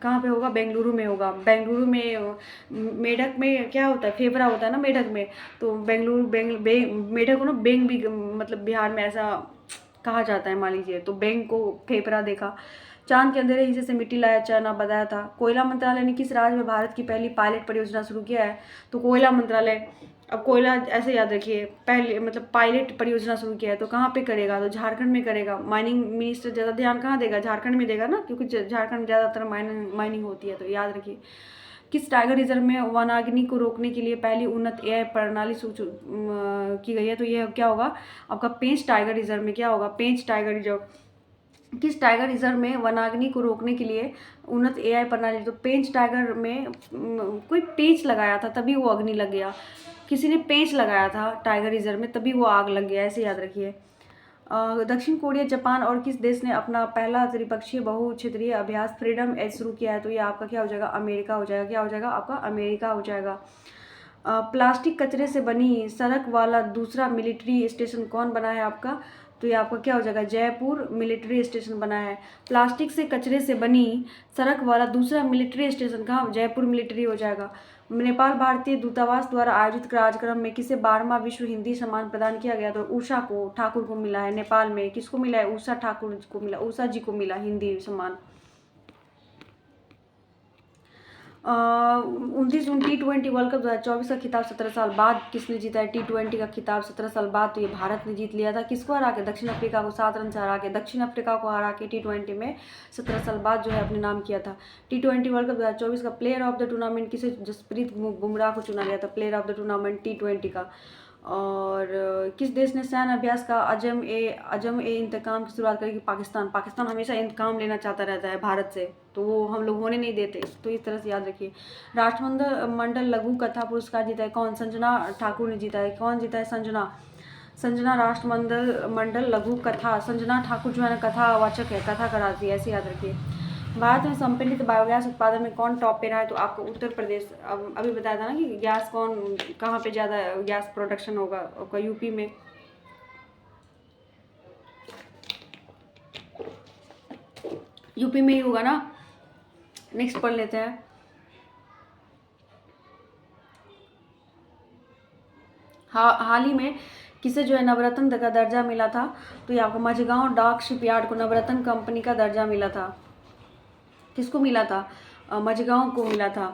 कहाँ पे होगा? बेंगलुरु में होगा। बेंगलुरु में मेढक में क्या होता है? फेफड़ा होता है ना मेढक में, तो मेढक को ना बेंग भी मतलब बिहार में ऐसा कहा जाता है मान लीजिए, तो बेंग को फेफड़ा देखा। चांद के अंधेरे हिस्से से मिट्टी लाया चाइना, बताया था। कोयला मंत्रालय ने किस राज्य में भारत की पहली पायलट परियोजना शुरू किया है? तो कोयला मंत्रालय, अब कोयला ऐसे याद रखिए, पहले मतलब पायलट परियोजना शुरू किया है तो कहाँ पे करेगा? तो झारखंड में करेगा। माइनिंग मिनिस्टर ज़्यादा ध्यान कहाँ देगा? झारखंड में देगा ना, क्योंकि झारखंड में ज़्यादातर माइनिंग होती है, तो याद रखिए। किस टाइगर रिजर्व में वनाग्नि को रोकने के लिए पहली उन्नत एआई प्रणाली की गई है? तो ये क्या होगा आपका? पेंच टाइगर रिजर्व में क्या होगा? पेंच टाइगर रिजर्व। किस टाइगर रिजर्व में वनाग्नि को रोकने के लिए उन्नत एआई प्रणाली? तो पेंच टाइगर में कोई पेंच लगाया था तभी वो अग्नि लग गया, किसी ने पेंच लगाया था टाइगर रिजर्व में तभी वो आग लग गया, ऐसे याद रखिए। दक्षिण कोरिया, जापान और किस देश ने अपना पहला त्रिपक्षीय बहुक्षेत्रीय अभ्यास फ्रीडम एज शुरू किया है? तो ये आपका क्या हो जाएगा? अमेरिका हो जाएगा। क्या हो जाएगा आपका? अमेरिका हो जाएगा। प्लास्टिक कचरे से बनी सड़क वाला दूसरा मिलिट्री स्टेशन कौन बना है आपका? तो ये आपका क्या हो जाएगा? जयपुर मिलिट्री स्टेशन बना है। प्लास्टिक से कचरे से बनी सड़क वाला दूसरा मिलिट्री स्टेशन कहाँ? जयपुर मिलिट्री हो जाएगा। नेपाल भारतीय दूतावास द्वारा आयोजित कार्यक्रम में किसे 12वां विश्व हिंदी सम्मान प्रदान किया गया? तो उषा को ठाकुर को मिला है। नेपाल में किसको मिला है? उषा ठाकुर को मिला, उषा जी को मिला हिंदी सम्मान। 29 T20 वर्ल्ड कप 2024 का खिताब 17 साल बाद किसने जीता है? T20 का खिताब 17 साल बाद तो ये भारत ने जीत लिया था। किसको हरा के? दक्षिण अफ्रीका को 7 रन से हरा के, दक्षिण अफ्रीका को हरा के T20 में 17 साल बाद जो है अपने नाम किया था। T20 वर्ल्ड कप 2024 का प्लेयर ऑफ द टूर्नामेंट किसे? जसप्रीत बुमराह को चुना गया था player of the tournament T20 का। और किस देश ने सैन्य अभ्यास का अजम ए इंतकाम की शुरुआत करी? पाकिस्तान। पाकिस्तान हमेशा इंतकाम लेना चाहता रहता है भारत से, तो वो हम लोग होने नहीं देते, तो इस तरह से याद रखिए। राष्ट्रमंडल लघु कथा पुरस्कार जीता है कौन? संजना ठाकुर ने जीता है। कौन जीता है? संजना राष्ट्रमंडल लघु कथा। संजना ठाकुर जो है ना कथावाचक है, कथा कराती है, ऐसे याद रखिए। भारत में संपीड़ित बायोगैस उत्पादन में कौन टॉप पे रहा है? तो आपका उत्तर प्रदेश। अब अभी बताया था ना कि गैस कहाँ पे ज़्यादा गैस प्रोडक्शन होगा? आपका यूपी में। यूपी में ही होगा ना। नेक्स्ट पढ़ लेते हैं। हाल ही में किसे जो है नवरत्न का दर्जा मिला था? तो ये आपको मझगांव डाक शिपयार्ड को नवरत्न कंपनी का दर्जा मिला था। किसको मिला था? मझगांव को मिला था।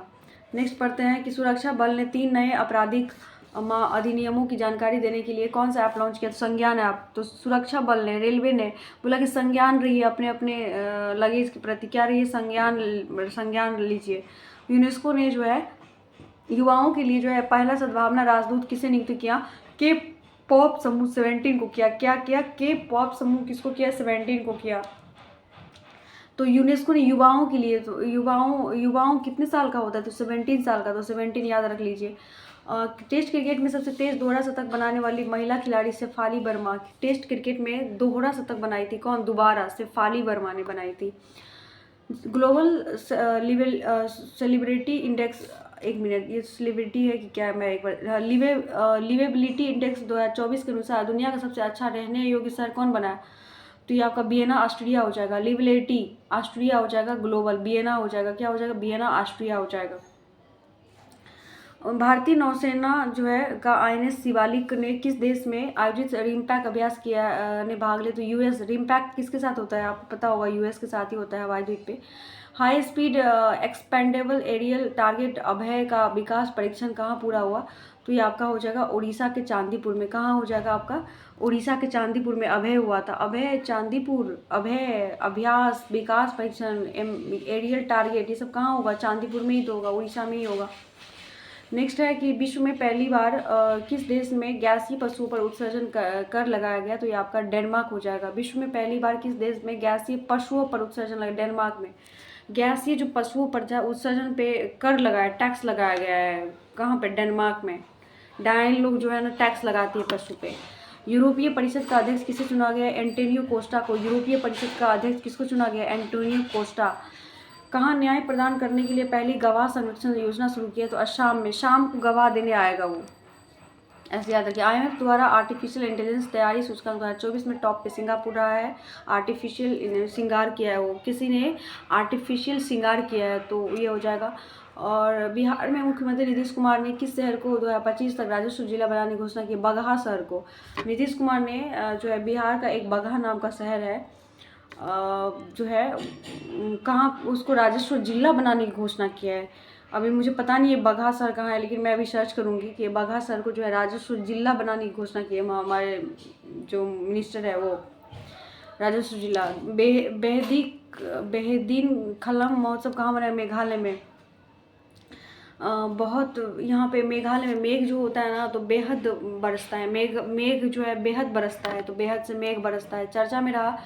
नेक्स्ट पढ़ते हैं कि सुरक्षा बल ने 3 नए आपराधिक अधिनियमों की जानकारी देने के लिए कौन सा ऐप लॉन्च किया? तो संज्ञान ऐप। तो सुरक्षा बल ने, रेलवे ने बोला कि संज्ञान रहिए अपने अपने लगेज के प्रति, क्या रहिए? संज्ञान लीजिए। यूनेस्को ने जो है युवाओं के लिए जो है पहला सद्भावना राजदूत किसे नियुक्त किया? के पॉप समूह 17 को किया। क्या किया? के पॉप समूह किसको किया? 17 को किया। तो यूनेस्को ने युवाओं के लिए, तो युवाओं कितने साल का होता है? तो 17 साल का, तो 17 याद रख लीजिए। टेस्ट क्रिकेट में सबसे तेज दोहरा शतक बनाने वाली महिला खिलाड़ी शेफाली वर्मा। टेस्ट क्रिकेट में दोहरा शतक बनाई थी कौन? दोबारा शेफाली वर्मा ने बनाई थी। ग्लोबल सेलिब्रिटी इंडेक्स, एक मिनट, ये सेलिब्रिटी है कि क्या? मैं एक बार, लिवेबिलिटी इंडेक्स 2024 के अनुसार दुनिया का सबसे अच्छा रहने योग्य शहर कौन बना है? तो ये आपका वियना ऑस्ट्रिया हो जाएगा। लिवेबिलिटी ऑस्ट्रिया हो जाएगा, ग्लोबल वियना हो जाएगा। क्या हो जाएगा? वियना ऑस्ट्रिया हो जाएगा। भारतीय नौसेना जो है का INS शिवालिक ने किस देश में आयोजित रिमपैक अभ्यास किया ने भाग लिया? तो यूएस। रिमपैक किसके साथ होता है? आपको पता होगा, यूएस के साथ ही होता है हवाई द्वीप पे। High speed expendable aerial target Abhay का विकास परीक्षण कहाँ पूरा हुआ? तो ये आपका हो जाएगा उड़ीसा के चांदीपुर में। कहाँ हो जाएगा आपका? उड़ीसा के चांदीपुर में अभय हुआ था। अभय चांदीपुर, अभय अभ्यास विकास परीक्षण एरियल टारगेट, ये सब कहाँ होगा? चांदीपुर में ही तो होगा, उड़ीसा में ही होगा। नेक्स्ट है कि विश्व में पहली बार किस देश में गैसीय पशुओं पर उत्सर्जन कर लगाया गया? तो ये आपका डेनमार्क हो जाएगा। विश्व में पहली बार किस देश में गैसीय पशुओं पर उत्सर्जन लगा? डेनमार्क में। गैसीय जो पशुओं पर उत्सर्जन पे कर लगाया, टैक्स लगाया गया है, कहाँ पे? डेनमार्क में। डायन लोग जो है ना टैक्स लगाती है पशु पे। यूरोपीय परिषद का अध्यक्ष किसे चुना गया? एंटोनियो कोस्टा को। यूरोपीय परिषद का अध्यक्ष किसको चुना गया? Antonio Costa. कहाँ न्याय प्रदान करने के लिए पहली गवाह संरक्षण योजना शुरू की है? तो असम में। शाम को गवाह देने आएगा वो, ऐसे याद रखिए। IMF द्वारा आर्टिफिशियल इंटेलिजेंस तैयारी सूचकांक 2024 में टॉप पे सिंगापुर रहा है। आर्टिफिशियल श्रृंगार किया है वो, किसी ने आर्टिफिशियल श्रृंगार किया है, तो ये हो जाएगा। और बिहार में मुख्यमंत्री नीतीश कुमार ने किस शहर को 2025 तक राजस्व जिला बनाने की घोषणा की? बगहा शहर को। नीतीश कुमार ने जो है बिहार का एक बगहा नाम का शहर है, जो है कहाँ उसको राजस्व जिला बनाने की घोषणा किया है। अभी मुझे पता नहीं है बघासर कहाँ है, लेकिन मैं अभी सर्च करूँगी कि बघासर को जो है राजस्व जिला बनाने की घोषणा की है। हमारे जो मिनिस्टर है वो राजस्व जिला। बेहदीन खलम महोत्सव कहाँ बना है? मेघालय में। बहुत यहाँ पे मेघालय में मेघ जो होता है ना तो बेहद बरसता है। मेघ मेघ जो है बेहद बरसता है, तो बेहद से मेघ बरसता है। चर्चा में रहा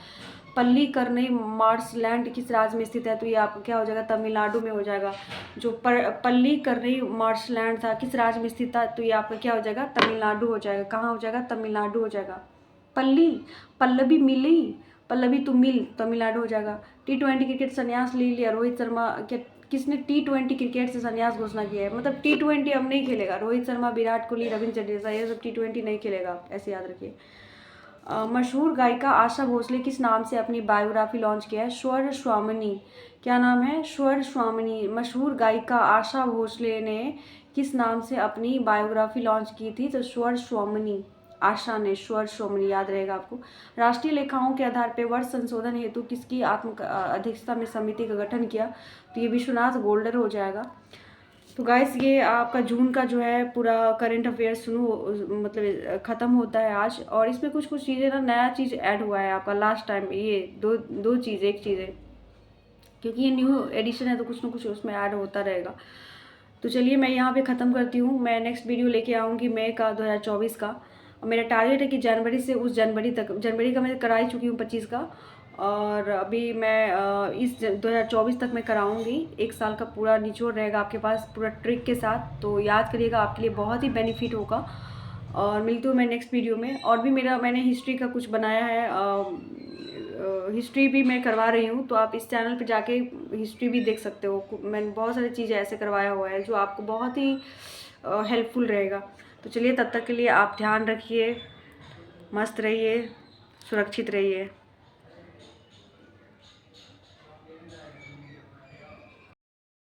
पल्लीकरनई मार्शलैंड किस राज्य में स्थित है? तो ये आपको क्या हो जाएगा? तमिलनाडु में हो जाएगा। जो पल्लीकरनई मार्शलैंड था किस राज्य में स्थित था? तो ये आपका क्या हो जाएगा? तमिलनाडु हो जाएगा। कहाँ हो जाएगा? तमिलनाडु हो जाएगा। पल्ली पल्लवी मिली पल्लवी टू मिल तमिलनाडु हो जाएगा। T20 क्रिकेट संन्यास ले लिया रोहित शर्मा के। किसने T20 क्रिकेट से संन्यास घोषणा किया है? मतलब T20 अब नहीं खेलेगा। रोहित शर्मा, विराट कोहली, रविंद्र जडेजा ये सब T20 नहीं खेलेगा, ऐसे याद रखिए। मशहूर गायिका आशा भोसले किस नाम से अपनी बायोग्राफी लॉन्च किया है? स्वर स्वामिनी। क्या नाम है? स्वर स्वामिनी। मशहूर गायिका आशा भोसले ने किस नाम से अपनी बायोग्राफी लॉन्च की थी? तो स्वर स्वामिनी। आशा ने स्वर स्वामिनी, याद रहेगा आपको। राष्ट्रीय लेखाओं के आधार पर वर्ष संशोधन हेतु किसकी अध्यक्षता में समिति का गठन किया? तो ये विश्वनाथ गोल्डर हो जाएगा। तो गाइस ये आपका जून का जो है पूरा करंट अफेयर्स मतलब ख़त्म होता है आज। और इसमें कुछ कुछ चीज़ें ना नया चीज़ ऐड हुआ है आपका लास्ट टाइम। ये दो चीज़ एक चीज़ है, क्योंकि ये न्यू एडिशन है तो कुछ ना कुछ उसमें ऐड होता रहेगा। तो चलिए मैं यहाँ पे ख़त्म करती हूँ। मैं नेक्स्ट वीडियो लेके आऊँगी मई का 2024 का। मेरा टारगेट है कि जनवरी से उस जनवरी तक, जनवरी का मैं करा ही चुकी हूँ 25 का, और अभी मैं इस 2024 तक मैं कराऊंगी। एक साल का पूरा निचोड़ रहेगा आपके पास पूरा ट्रिक के साथ, तो याद करिएगा, आपके लिए बहुत ही बेनिफिट होगा। और मिलती हूँ मैं नेक्स्ट वीडियो में। और भी मैंने हिस्ट्री का कुछ बनाया है, हिस्ट्री भी मैं करवा रही हूँ, तो आप इस चैनल पे जाके हिस्ट्री भी देख सकते हो। मैंने बहुत सारी चीज़ें ऐसे करवाया हुआ है जो आपको बहुत ही हेल्पफुल रहेगा। तो चलिए तब तक के लिए आप ध्यान रखिए, मस्त रहिए, सुरक्षित रहिए।